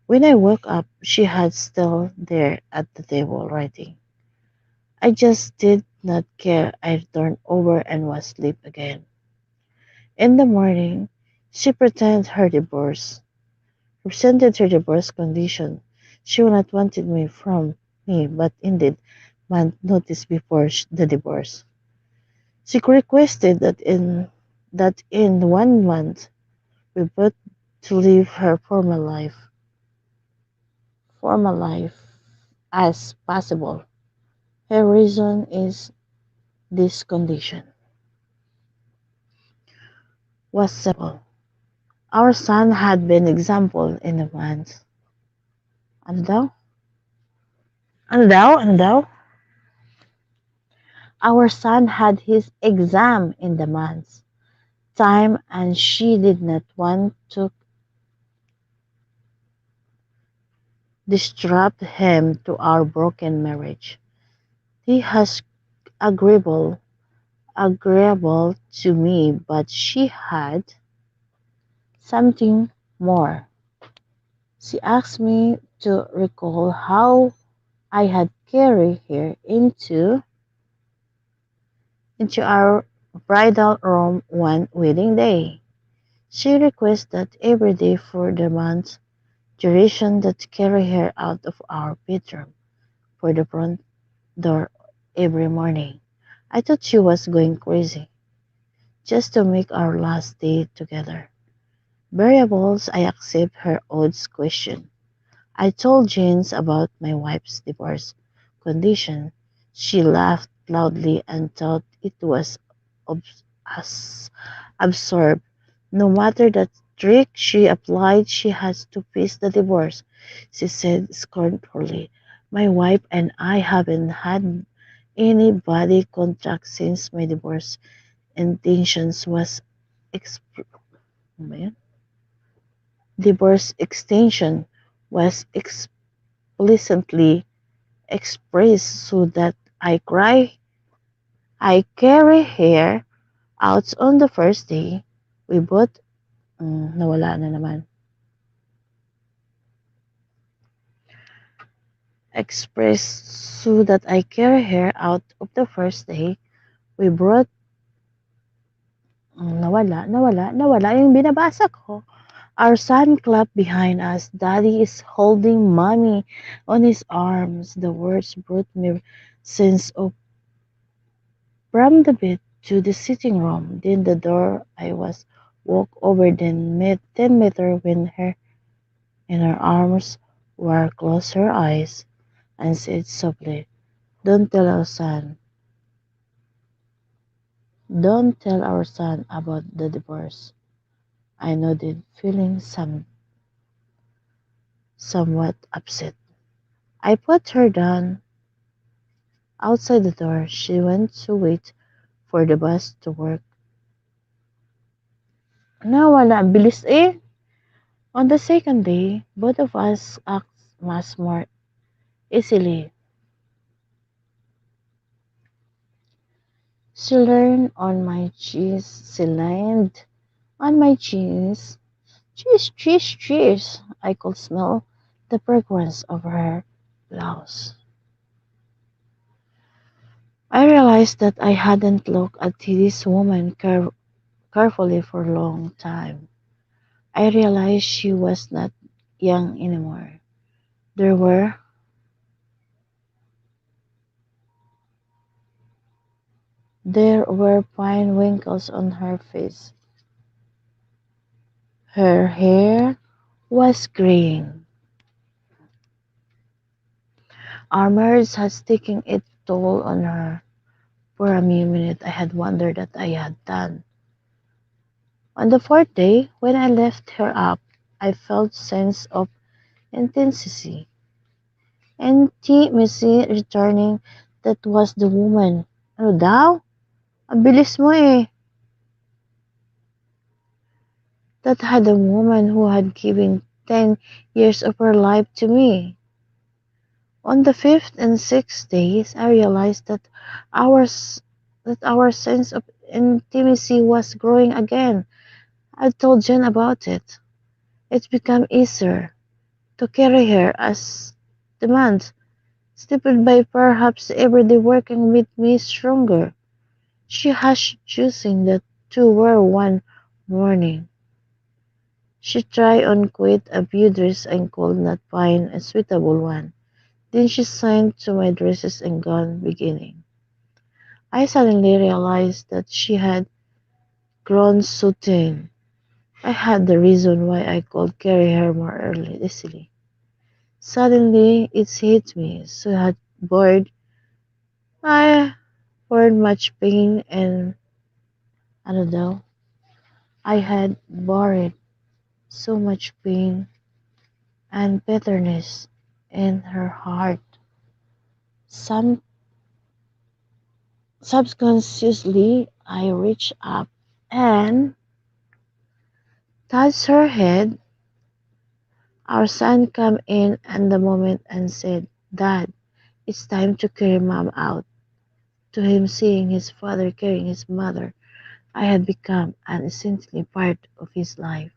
When I woke up, she had still there at the table writing. I just did not care. I turned over and was asleep again. In the morning, she presented her divorce condition. She would not wanted me from me, but indeed, month notice before the divorce. She requested that in 1 month we both to live her former life as possible. Her reason is this condition was simple. Our son had been example in the month. Ano daw? Ano daw? Ano daw? Our son had his exam in the month time and she did not want to disrupt him to our broken marriage. He has agreeable agreeable to me, but she had something more. She asked me to recall how I had carried her into our bridal room one wedding day. She requested that every day for the month's duration that carry her out of our bedroom for the front door every morning. I thought she was going crazy just to make our last day together. Variables, I accept her odd question. I told James about my wife's divorce condition. She laughed loudly and thought it was ob- as absurd. No matter the trick she applied, she has to face the divorce, she said scornfully. My wife and I haven't had any body contact since my divorce intentions was exp- Divorce extension was explicitly expressed so that I cry I carry hair out on the first day. We both nawala na naman. Expressed so that I carry her out of the first day. We brought nawala yung binabasa ko. Our son clapped behind us. Daddy is holding mommy on his arms. The words brought me sense of from the bed to the sitting room. Then the door I was walk over then met 10 meter when her in her arms were closed her eyes and said softly, Don't tell our son. Don't tell our son about the divorce. I nodded, feeling somewhat upset. I put her down outside the door. She went to wait for the bus to work. Nawala, bilis eh. On the second day, both of us act much more easily. She leaned on my cheese. She leaned on my cheese. Cheese, cheese, cheese. I could smell the fragrance of her blouse. I realized that I hadn't looked at this woman carefully for a long time. I realized she was not young anymore. There were there were fine wrinkles on her face. Her hair was graying. Our marriage had taken its toll on her. For a minute I had wondered that I had done. On the fourth day, when I left her up, I felt sense of intensity. Intimacy returning. That was the woman. Ano daw? Ang bilis mo eh. That had a woman who had given 10 years of her life to me. On the fifth and sixth days, I realized that our sense of intimacy was growing again. I told Jen about it. It became easier to carry her as the months slipped by, perhaps everyday working with me stronger. She hushed, choosing the two were one morning. She tried on quite a few dresses and could not find a suitable one. Then she signed to my dresses and gown beginning. I suddenly realized that she had grown so thin. I had the reason why I could carry her more easily. Suddenly it hit me. So had bored I borne much pain and ano daw, I had borne so much pain and bitterness in her heart. Some subconsciously I reached up and touched her head. Our son came in at the moment and said, Dad, it's time to carry mom out. To him, seeing his father carrying his mother, I had become an essential part of his life.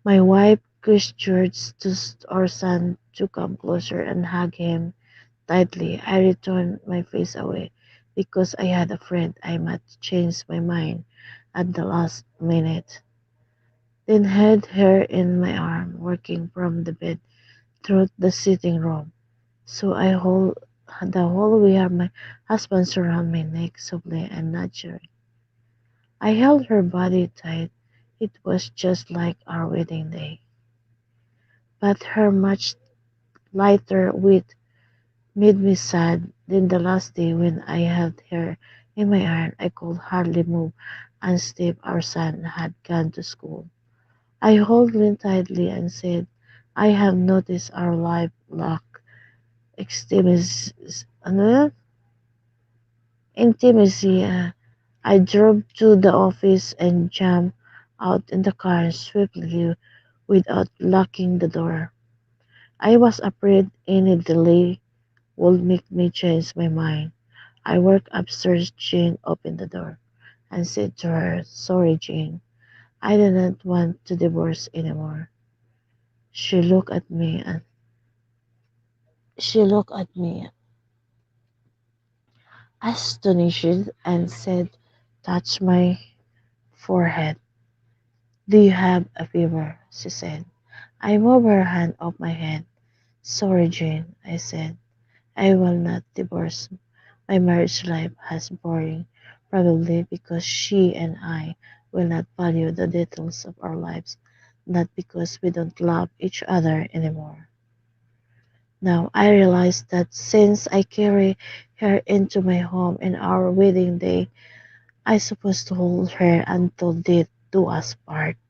My wife gestured to our son to come closer and hug him tightly. I returned my face away because I had a friend I might change my mind at the last minute. Then had her in my arm, working from the bed through the sitting room. So I hold the whole way of my husband surround my neck softly and naturally. I held her body tight. It was just like our wedding day. But her much lighter weight made me sad. Then the last day when I held her in my arms, I could hardly move and Steve, our son, had gone to school. I held him tightly and said, I have noticed our life lack intimacy. Ano yun? Intimacy. I drove to the office and jumped out in the car swiftly. without locking the door. I was afraid any delay would make me change my mind. I walked upstairs. Jane opened the door and said to her, "Sorry, Jane. I do not want to divorce anymore." She looked at me and she looked at me astonished and said, "Touch my forehead. Do you have a fever?" she said. I moved her hand off my head. "Sorry, Jane," I said. "I will not divorce. My marriage life has boring, probably because she and I will not value the details of our lives, not because we don't love each other anymore." Now I realize that since I carry her into my home in our wedding day, I supposed to hold her until death do us part.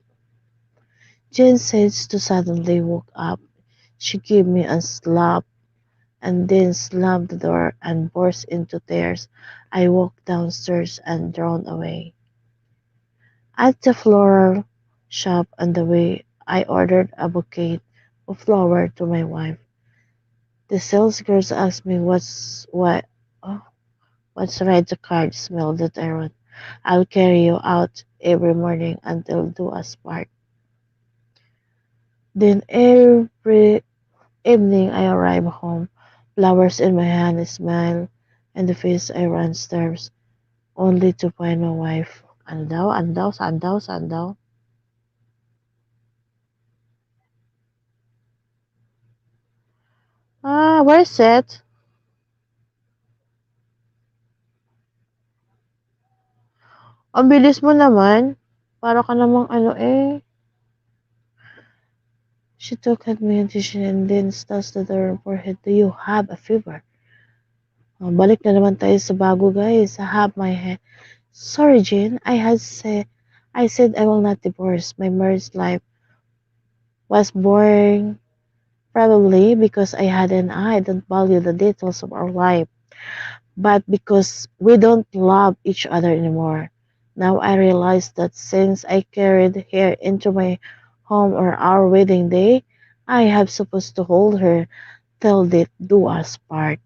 Jane says to suddenly woke up. She gave me a slap and then slammed the door and burst into tears. I walked downstairs and drawn away. At the floral shop on the way, I ordered a bouquet of flowers to my wife. The sales girls asked me oh, what's write the card smell that I wrote. "I'll carry you out every morning until do us part." Then every evening I arrive home, flowers in my hand, a smile, and the face I run stairs, only to find my wife. Ano daw? Ano daw? Saan daw? Saan daw? Where's it? Ang bilis mo naman. Para ka namang ano eh. She took at me and then touched the door of her head. "Do you have a fever?" Balik na naman tayo sa bago guys. I have my head. "Sorry, Jane. I said I will not divorce. My marriage life was boring. Probably because I don't value the details of our life, but because we don't love each other anymore. Now I realize that since I carried her into my home on our wedding day, I have supposed to hold her till death do us part."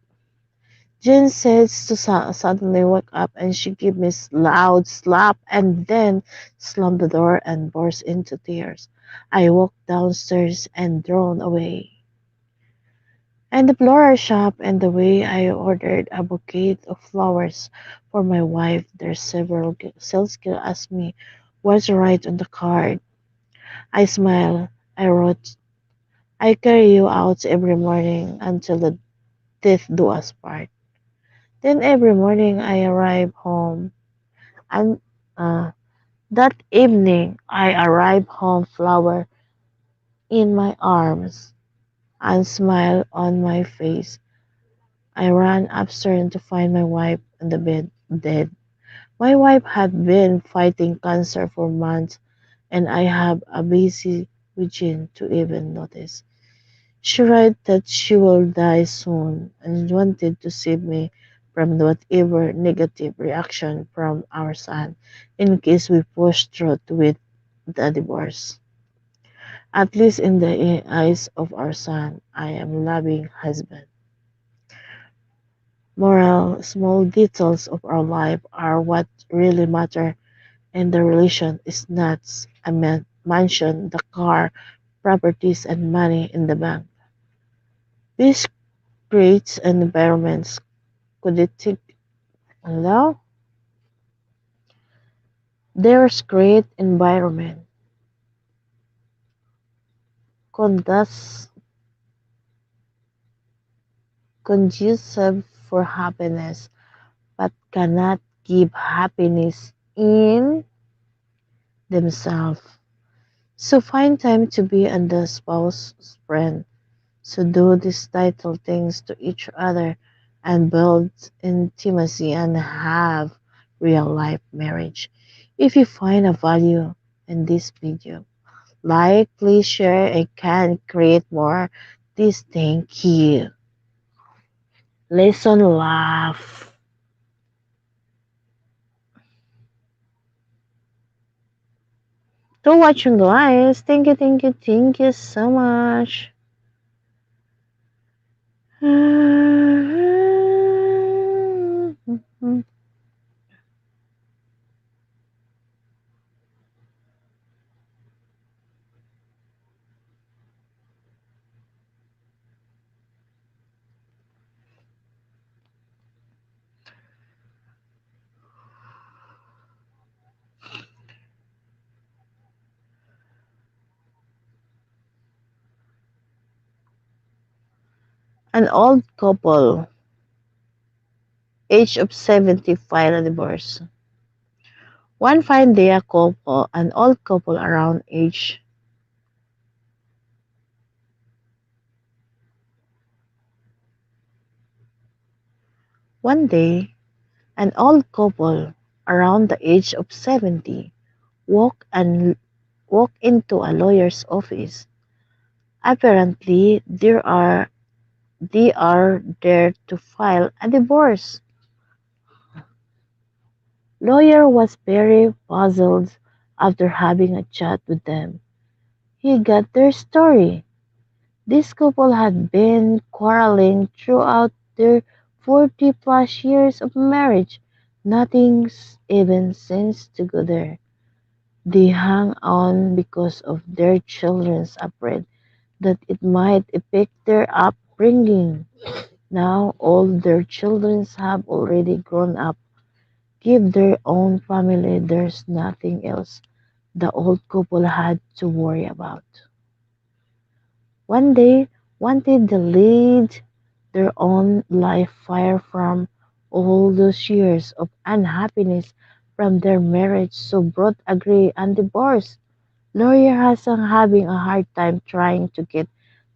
Jen says to suddenly woke up and she gave me loud slap and then slammed the door and burst into tears. I walked downstairs and drawn away. And the floral shop and the way I ordered a bouquet of flowers for my wife. There's several sales girl asked me what's right on the card. I smiled. I wrote, "I carry you out every morning until the death do us part." Then every morning I arrive home and uh, that evening I arrive home, flower in my arms and smile on my face. I ran upstairs to find my wife on the bed, dead. My wife had been fighting cancer for months, and I have a busy Eugene to even notice. She wrote that she will die soon and wanted to save me from whatever negative reaction from our son in case we push through with the divorce. At least in the eyes of our son, I am a loving husband. Moral, small details of our life are what really matter, and the relation is not a mansion, the car, properties, and money in the bank. This creates an environment conducive. Hello? There's great environment conducive conducive for happiness, but cannot give happiness in themselves. So find time to be and the spouse's friend. So do these title things to each other and build intimacy and have real life marriage. If you find a value in this video, like, please share, and can create more. This thank you. Listen, laugh. To watching guys. Thank you so much. An old couple, age of 70, file a divorce. One fine day, an old couple around age one day, an old couple around the age of 70 walked into a lawyer's office. Apparently, they are there to file a divorce. Lawyer was very puzzled after having a chat with them. He got their story. This couple had been quarreling throughout their 40 plus years of marriage. Nothing's even seems to go there. They hung on because of their children's afraid that it might affect their upbringing. Now all their children have already grown up, give their own family, there's nothing else the old couple had to worry about. One day wanted to lead their own life fire from all those years of unhappiness from their marriage, so both agree on divorce. Lawyer has having a hard time trying to get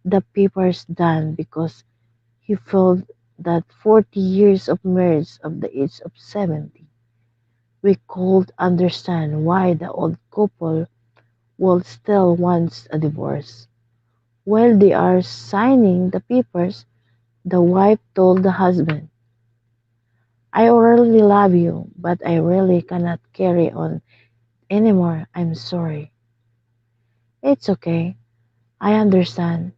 the papers done because he felt that 40 years of marriage of the age of 70. We could understand why the old couple will still wants a divorce. While they are signing the papers, the wife told the husband, I really love you, but I really cannot carry on anymore. I'm sorry. It's okay. I understand,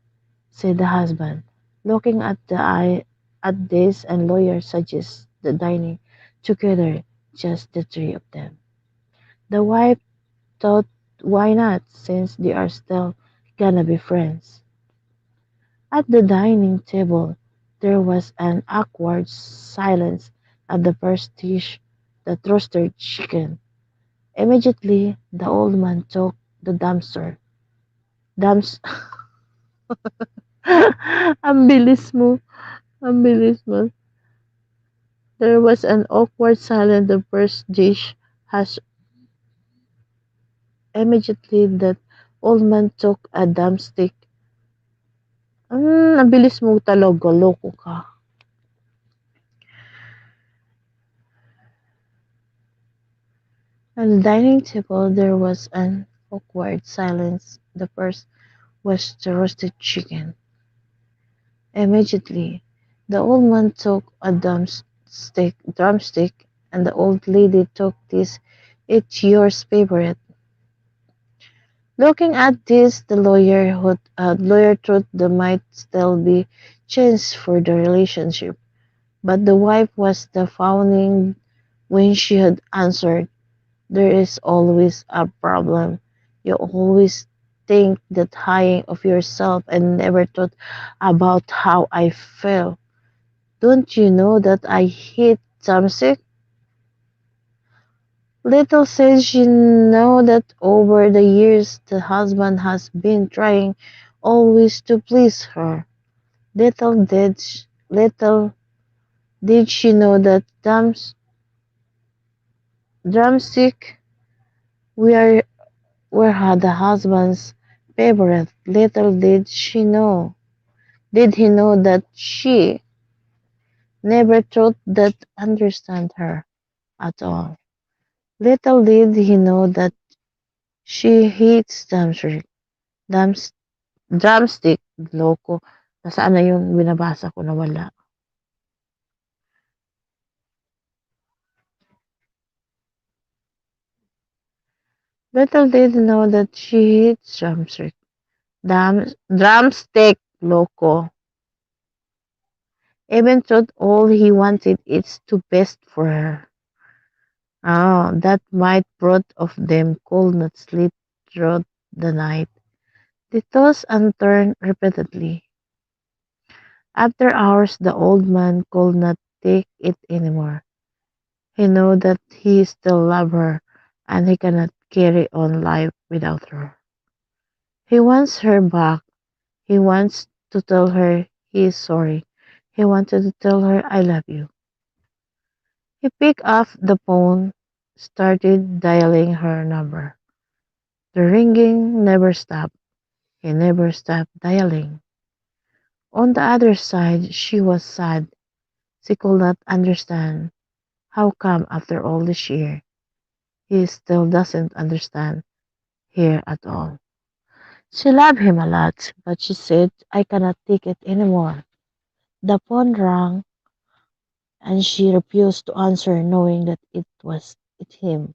said the husband, looking at the eye at this and lawyer suggests the dining together, just the three of them. The wife thought why not, since they are still gonna be friends. At the dining table there was an awkward silence at the first dish, the roasted chicken. Immediately the old man took the dumpster. Dumps ang bilis mo, ang bilis mo. There was an awkward silence. The first dish has immediately that old man took a drumstick. Ang bilis mo talaga, loko ka. At the dining table there was an awkward silence. The first was the roasted chicken. Immediately, the old man took a drumstick, and the old lady took this. It's yours favorite. Looking at this, lawyer thought there might still be chance for the relationship, but the wife was the fawning when she had answered, "There is always a problem. You always think that high of yourself and never thought about how I feel. Don't you know that I hate Tamsik? Little says she know that over the years the husband has been trying always to please her. Little did she know that drumstick were the husband's favorite. Little did he know that she never thought that understand her at all. Little did he know that she hates Drums, drumstick, loko. Nasaan na yung binabasa ko na wala. Little did he know that she hates drumstick, loco. Even though all he wanted is to best for her. Ah, that might both of them could not sleep throughout the night. They tossed and turned repeatedly. After hours, the old man could not take it anymore. He knew that he still loved her, and he cannot carry on life without her. He wants her back. He wants to tell her he is sorry. He wanted to tell her, I love you. He picked up the phone, started dialing her number. The ringing never stopped. He never stopped dialing. On the other side, she was sad. She could not understand how come after all this year he still doesn't understand her at all. She loved him a lot, but she said, I cannot take it anymore. The phone rang and she refused to answer knowing that it him.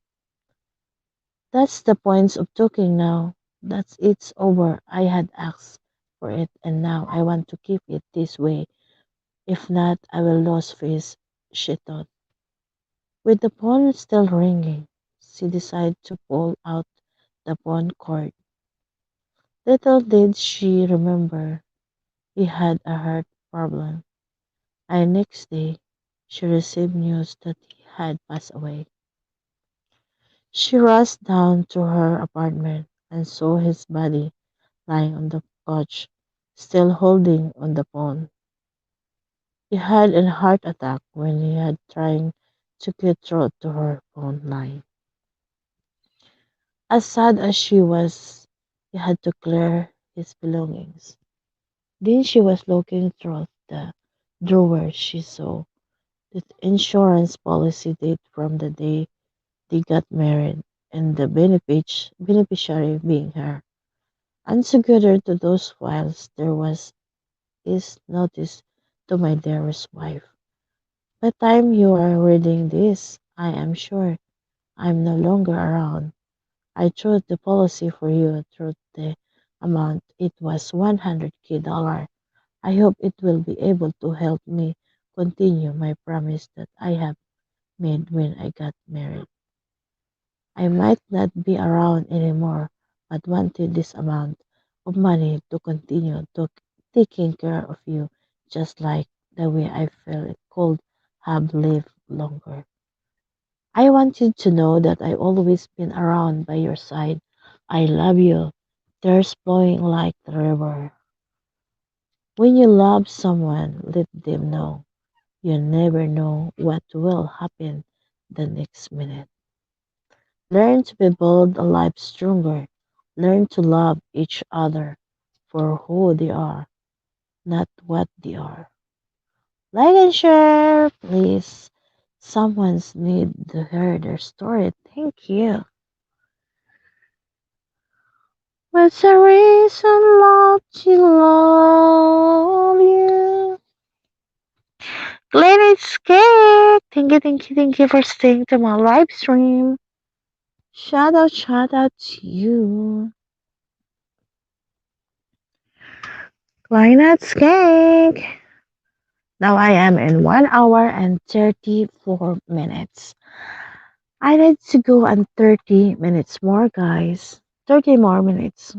That's the point of talking now. That's it's over. I had asked for it and now I want to keep it this way. If not, I will lose face, she thought. With the phone still ringing, she decided to pull out the phone cord. Little did she remember he had a heart problem, and next day she received news that he had passed away. She rushed down to her apartment and saw his body lying on the couch, still holding on the phone. He had a heart attack when he had trying to get through to her phone line. As sad as she was, he had to clear his belongings. Then she was looking through the drawer. She saw the insurance policy date from the day they got married and the beneficiary being her. And together to those files there was his notice to my dearest wife. By the time you are reading this, I am sure I'm no longer around. I threw the policy for you through the amount. It was 100K dollar. I hope it will be able to help me continue my promise that I have made when I got married. I might not be around anymore, but wanted this amount of money to continue to taking care of you just like the way I felt it could have lived longer. I want you to know that I always been around by your side. I love you. Tears flowing like the river. When you love someone, let them know. You never know what will happen the next minute. Learn to build a life stronger. Learn to love each other for who they are, not what they are. Like and share, please. Someone's need to hear their story. Thank you. What's the reason love to love you? Glenn, it's cake. Thank you for staying to my live stream. Shout out to you. Glenn, it's cake. Now I am in 1 hour and 34 minutes. I need to go on 30 minutes more, guys. 30 more minutes.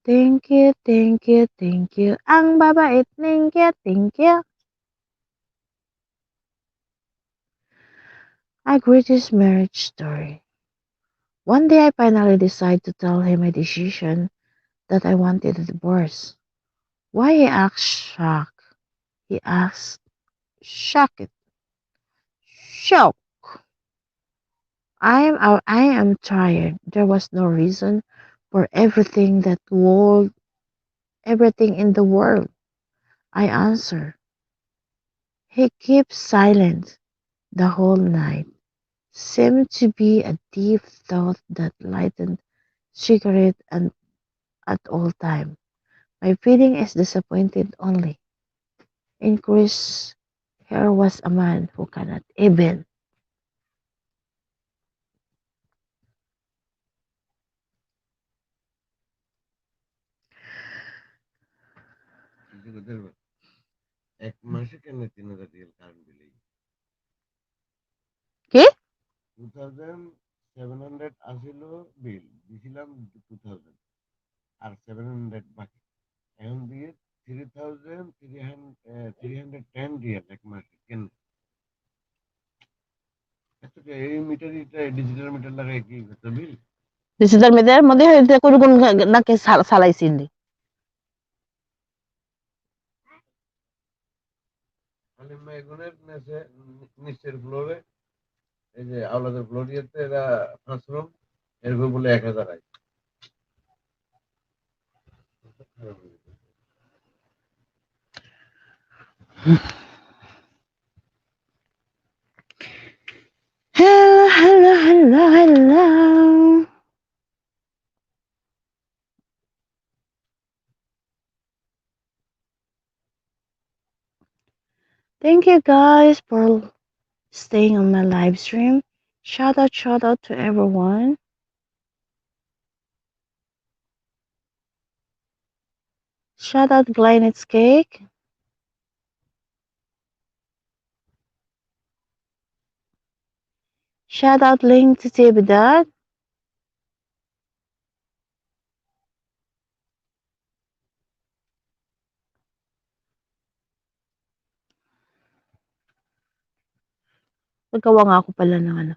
Thank you. Ang babait, thank you. My greatest marriage story. One day I finally decided to tell him my decision that I wanted a divorce. Why he asked shocked. He asked shocked. Shocked. I am tired. There was no reason for everything in the world. I answer. He keeps silent the whole night. Seemed to be a deep thought that lightened cigarette and at all time. My feeling is disappointed only. Increase Here was a man who cannot even. ওদের 1 মাসে কেন 3,000 current bill? কি? 2,700 আসিল বিল, দিছিলাম 2,000 আর 700 বাকি। এখন দিয়ে 3,310 Real 1 মাসে কেন? আচ্ছা, এই মিটার ডিজিটাল মিটার লাগাই কি করতে বিল? ডিজিটাল মিটারের মধ্যে হইতে কোন কোন নাকি চালাইছিলি? খালি মেগুনের নিচের ফ্লোরে, এই যে আওলাদের ফ্লোর ইয়েতে এরা 5 রুম, এরকম বলে 1,000 আয়। Hello, hello, hello, hello. Thank you guys for staying on my live stream. Shout out to everyone. Shout out Glenit's Cake. Shout out Link to Tibidad. Nagawa nga ako pala ng ano.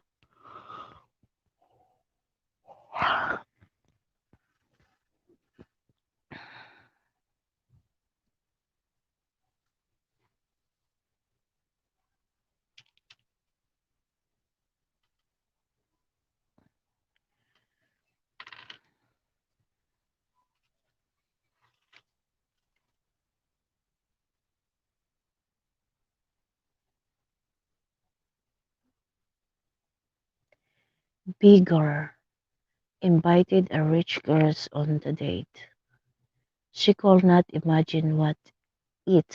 Bigger invited a rich girl on the date. She could not imagine what it.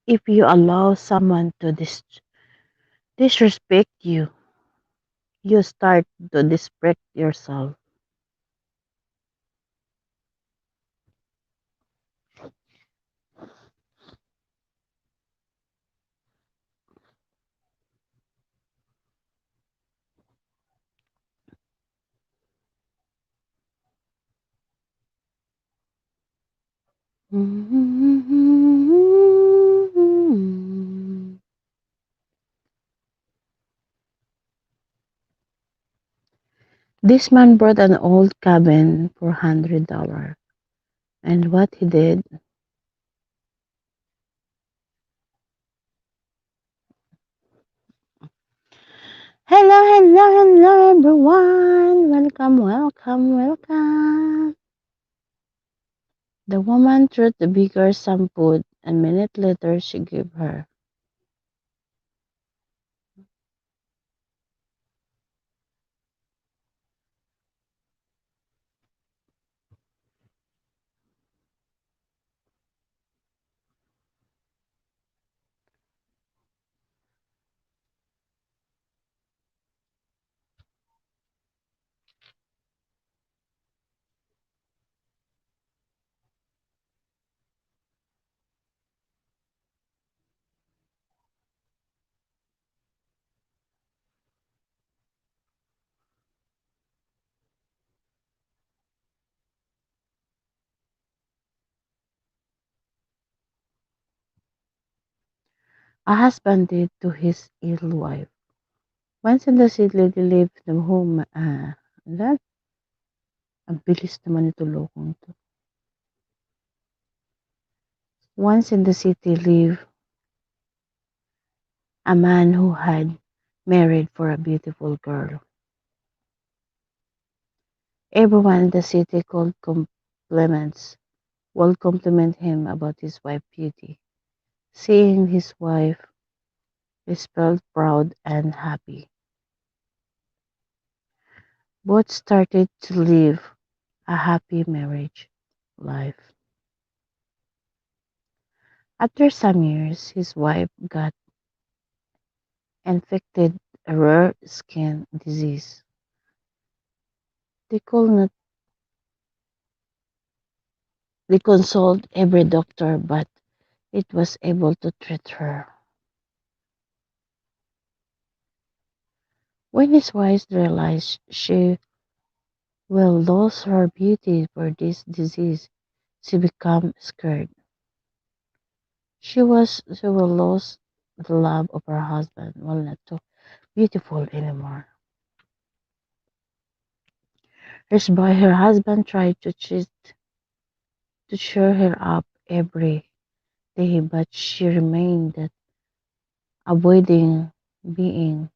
If you allow someone to disrespect you, you start to disrespect yourself. This man bought an old cabin for $100. And what he did, hello, hello, hello, everyone. Welcome, welcome, welcome. The woman threw the beggar some food, and a minute later she gave her. a husband did to his ill wife. Once in the city, they lived the home. That, ang bilis naman ito lokong to. Once in the city lived a man who had married for a beautiful girl. Everyone in the city called compliments will compliment him about his wife's beauty. Seeing his wife, he felt proud and happy. Both started to live a happy marriage life. After some years, his wife got infected a rare skin disease. They could not they consulted every doctor, but it was able to treat her. When his wife realized she will lose her beauty for this disease, she became scared. She will lose the love of her husband, will not too beautiful anymore. Her husband tried to cheer her up every day, but she remained that avoiding being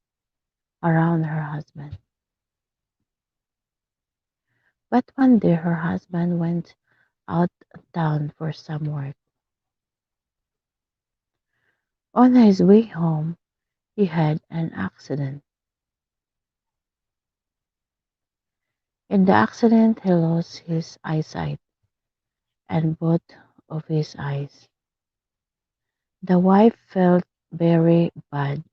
around her husband. But one day her husband went out of town for some work. On his way home, he had an accident. In the accident, he lost his eyesight and both of his eyes. The wife felt very bad,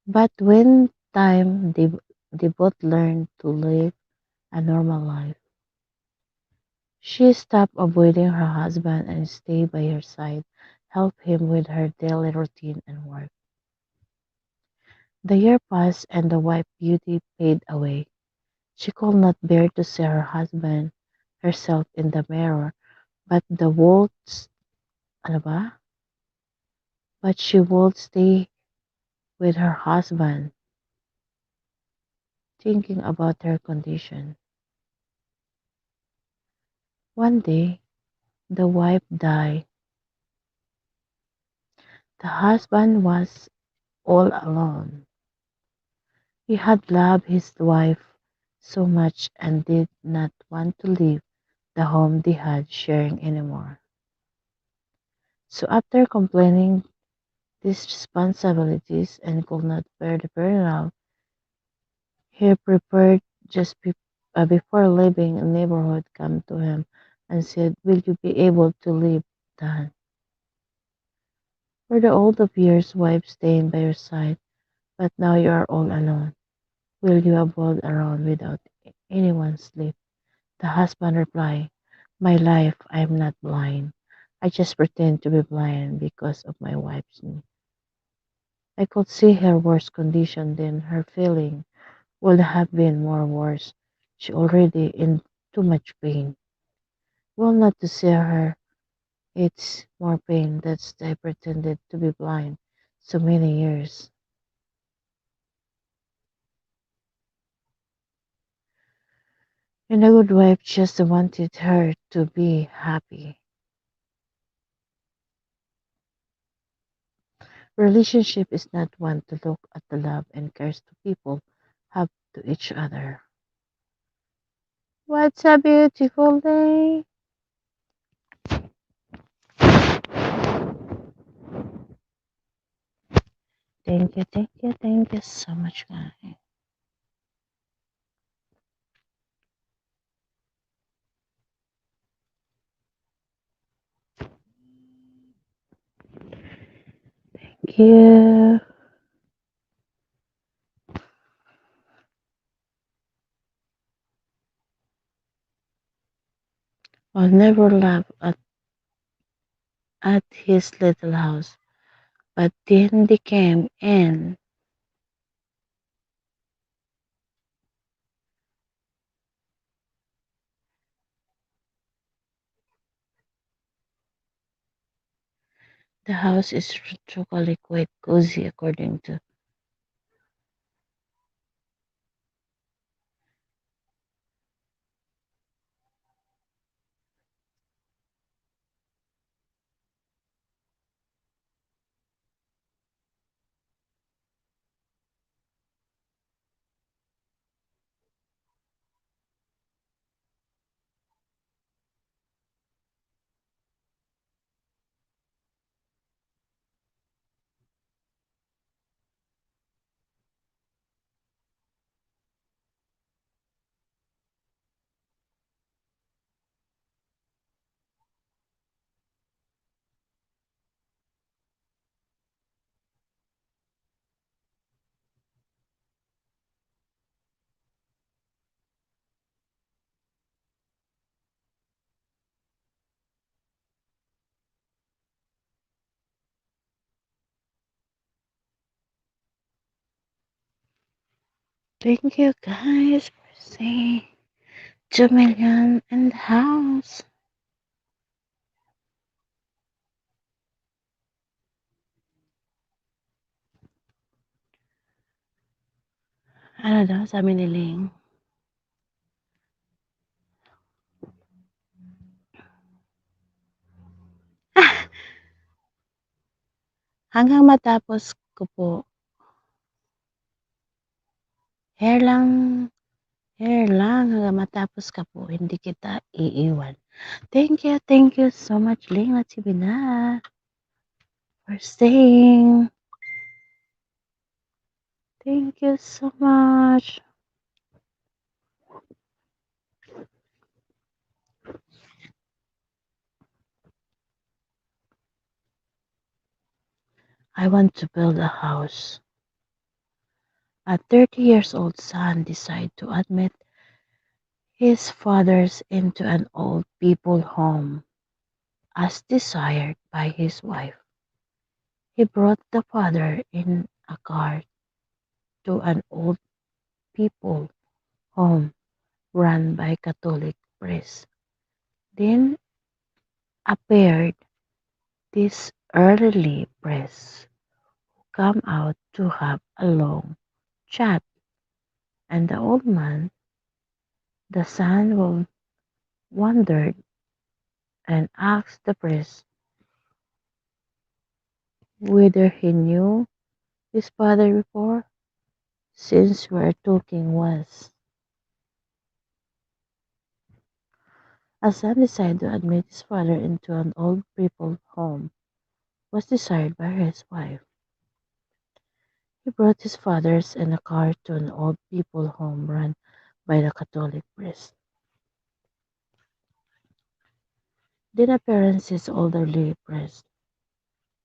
but when time they both learned to live a normal life. She stopped avoiding her husband and stayed by her side, help him with her daily routine and work. The year passed and the wife's beauty faded away. She could not bear to see her husband herself in the mirror, but the would ano ba? But she would stay with her husband, thinking about her condition. One day, the wife died. The husband was all alone. He had loved his wife so much and did not want to leave the home they had sharing anymore. So after complaining these responsibilities and could not bear the burden of, he prepared before leaving a neighborhood come to him and said, "Will you be able to live, Dan?" For the old of years, wife staying by your side, but now you are all alone. Will you abode around without anyone's sleep? The husband replied, "My life, I am not blind. I just pretend to be blind because of my wife's need. I could see her worse condition, then her feeling would have been more worse. She already in too much pain. Well, not to see her, it's more pain that I pretended to be blind so many years." And a good wife just wanted her to be happy. Relationship is not one to look at the love and cares to people have to each other. What's a beautiful day? Thank you so much, guys. Thank you. I'll never laugh at his little house, but then they came and The house is truly quite cozy according to. Thank you guys for saying 2 million in the house. Ano daw sabi ni Ling? Hanggang matapos ko po, hair lang, hair lang, hanggang matapos ka po, hindi kita iiwan. Thank you so much, Ling Latsibina, for staying. Thank you so much. I want to build a house. A 30 years old son decided to admit his father's into an old people home as desired by his wife. He brought the father in a car to an old people home run by Catholic priest. Then appeared this elderly priest who came out to have a long chat, and the old man, the son, wondered and asked the priest whether he knew his father before, since we are talking once. A son decided to admit his father into an old people home was desired by his wife. He brought his fathers in a car to an old people home run by the Catholic priest. Then appearance his elderly priest,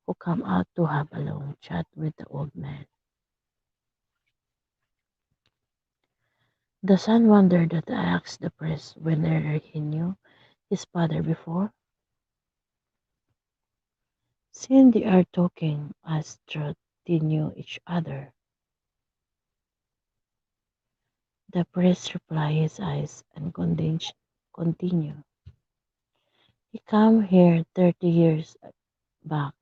who came out to have a long chat with the old man. The son wondered that I asked the priest whether he knew his father before, since they are talking as though they knew each other. The priest replied his eyes and continue. He came here 30 years back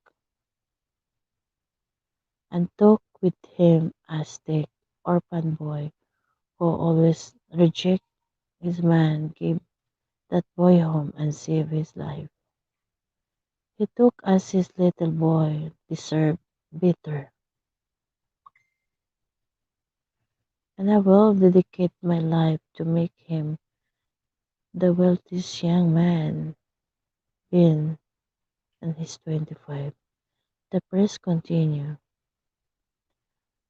and talked with him as the orphan boy who always reject his man gave that boy home and saved his life. He took as his little boy deserved better, and I will dedicate my life to make him the wealthiest young man in and he's 25. The priest continued.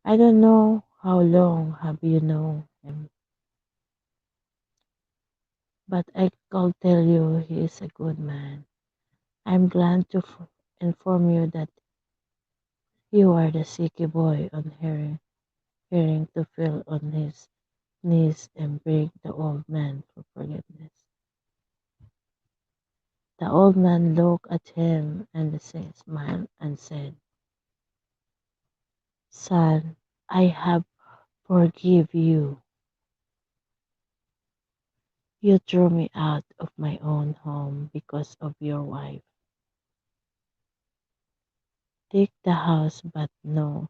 I don't know how long have you known him, but I can tell you he is a good man. I'm glad to inform you that you are the sicky boy on hearing to fall on his knees and beg the old man for forgiveness. The old man looked at him and smiled and said, Son, I have forgive you. You threw me out of my own home because of your wife. Take the house, but know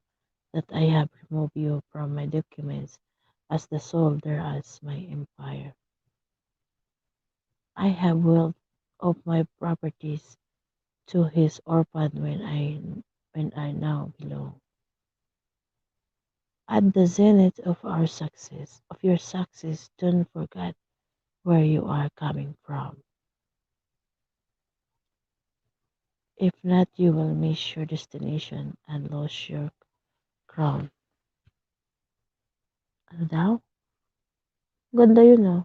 that I have removed you from my documents as the soldier as my empire. I have willed of my properties to his orphan when I now belong. At the zenith of your success, don't forget where you are coming from. If not, you will miss your destination and lose your crown. Ano daw? Ganda yun ah.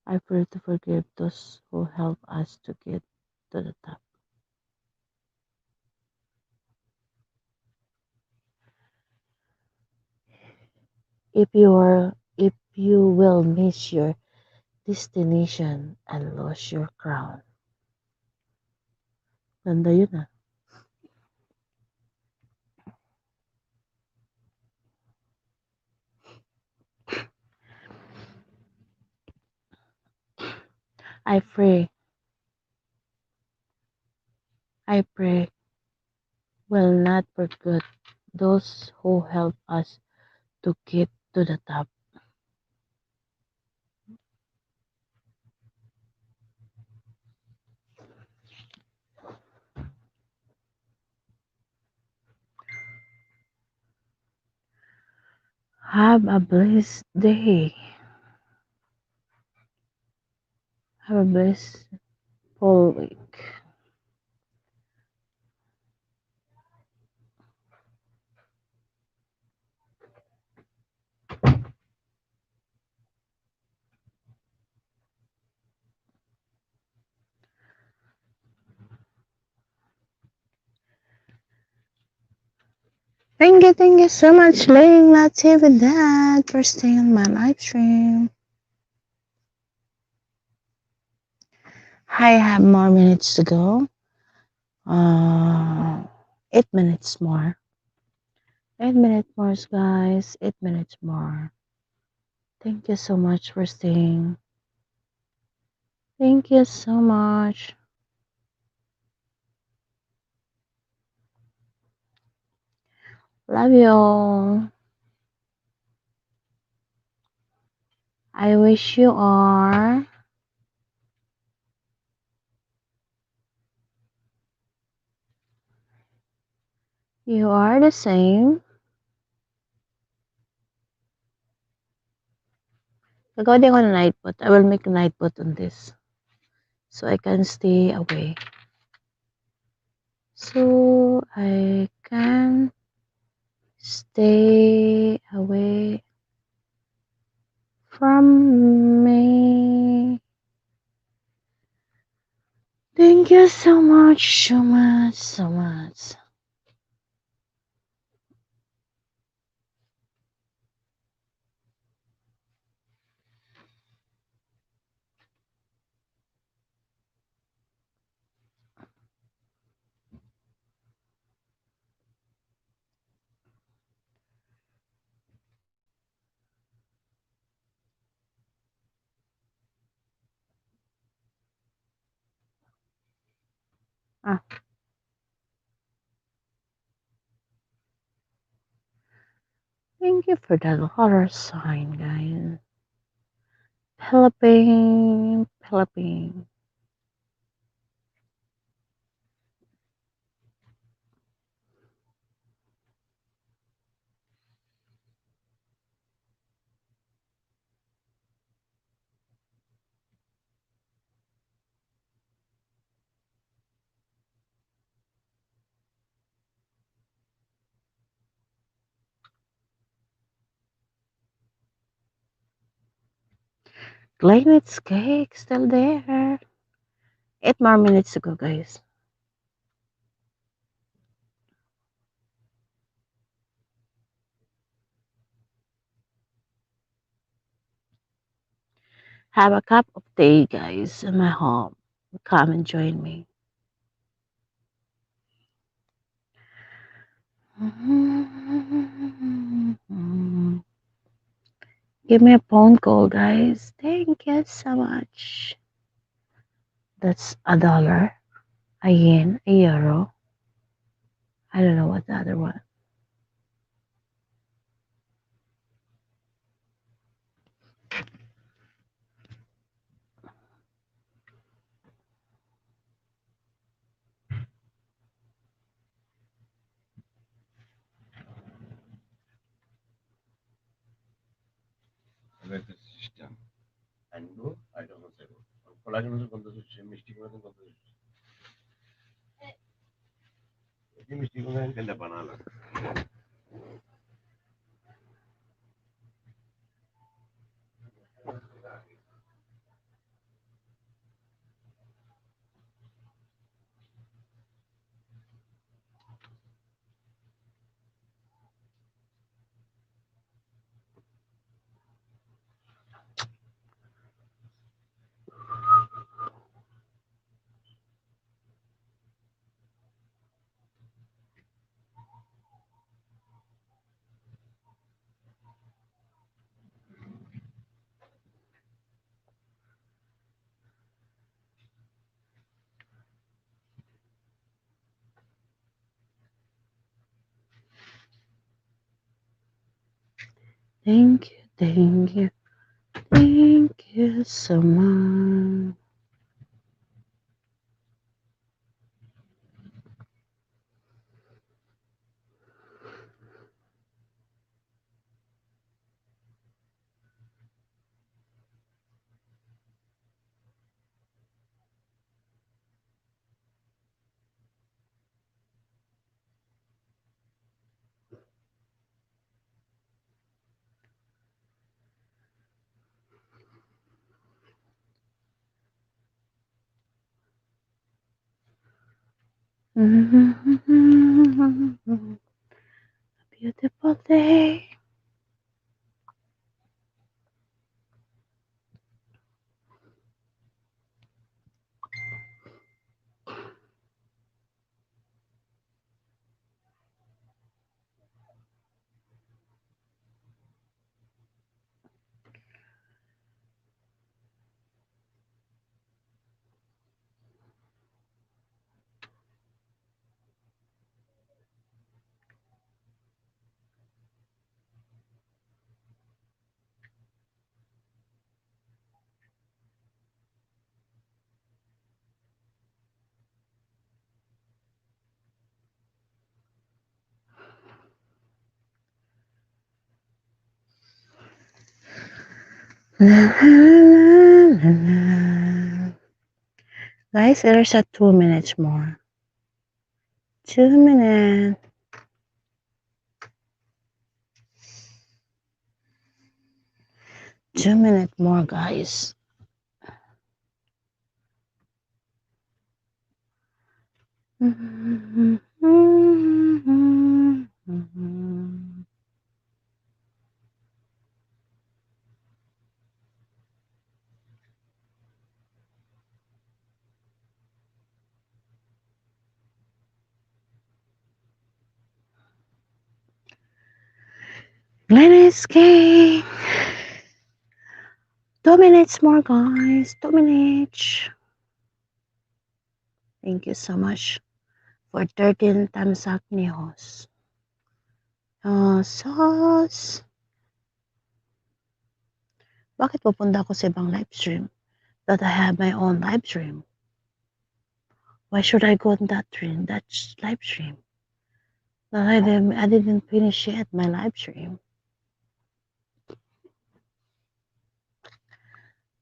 I pray to forgive those who help us to get to the top. If you will miss your destination and lose your crown. Ganda yun ah. I pray, I pray will not forget those who help us to get to the top. Have a blessed day. Have a blessed whole week. Thank you so much, Ling Natividad, for staying on my live stream. I have more minutes to go. 8 minutes more. 8 minutes more, guys. 8 minutes more. Thank you so much for staying. Thank you so much. Love you all. I wish you are the same. Gagawin din ako ng night pot. I will make a night pot on this. So I can stay away. So I can stay away from me. Thank you so much, so much, so much. Ah, thank you for that water sign, guys. Philippine, Philippine. Glenit's cake still there. 8 more minutes to go, guys. Have a cup of tea, guys, in my home. Come and join me. Give me a phone call, guys. Thank you so much. That's $1. A yen, a euro. I don't know what the other one. একটা system আনবো আইটা বসাইবো কলা কিন্তু কত মিষ্টি করে কত মিষ্টি করে গেলে বানালা Thank you, thank you so much. Beautiful day. La, la, la, la. Guys, there's a 2 minutes more. 2 minutes. 2 minutes more, guys. Glennis King. 2 minutes more, guys. 2 minutes. Thank you so much for 13 tamsak news. Sauce. Bakit pupunta ako sa ibang live stream? That I have my own live stream. Why should I go on that stream? That live stream. That I didn't finish yet my live stream.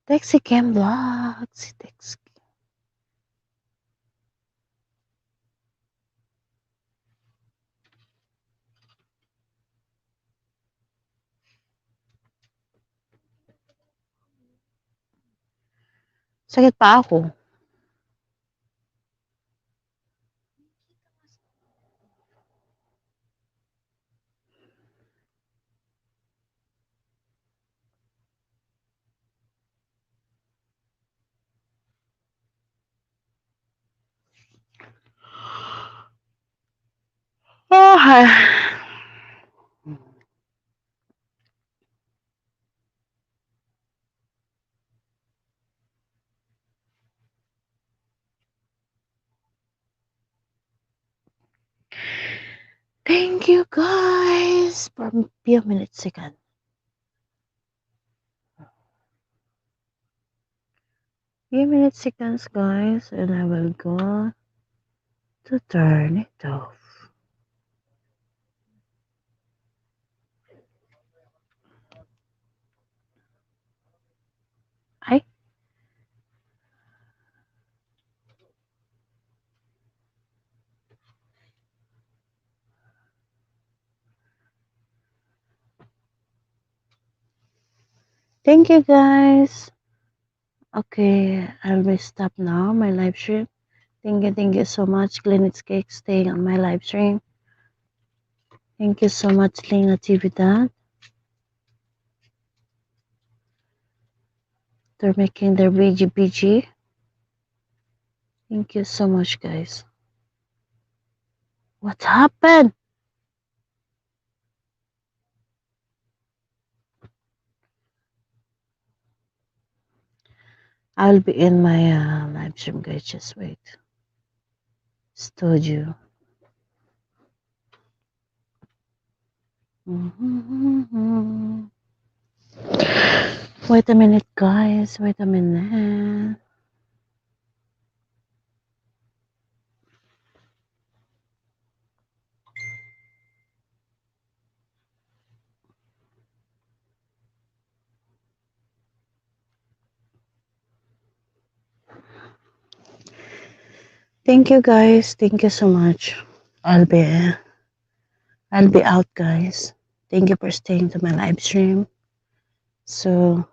Texi Cam Vlog. Si Texi. Sakit pa ako. Oh, Thank you guys for a few minutes again. Few minutes seconds guys and I will go to turn it off. I thank you guys. Okay, I'll be stop now my live stream. Thank you so much, Glenitz Cake, staying on my live stream. Thank you so much, Ling Natividad, for making their BGBG. Thank you so much, guys. What happened? I'll be in my live stream, guys. Just wait. Studio. Wait a minute, guys. Wait a minute. Thank you, guys. Thank you so much. I'll be I'll be out, guys. Thank you for staying to my live stream. So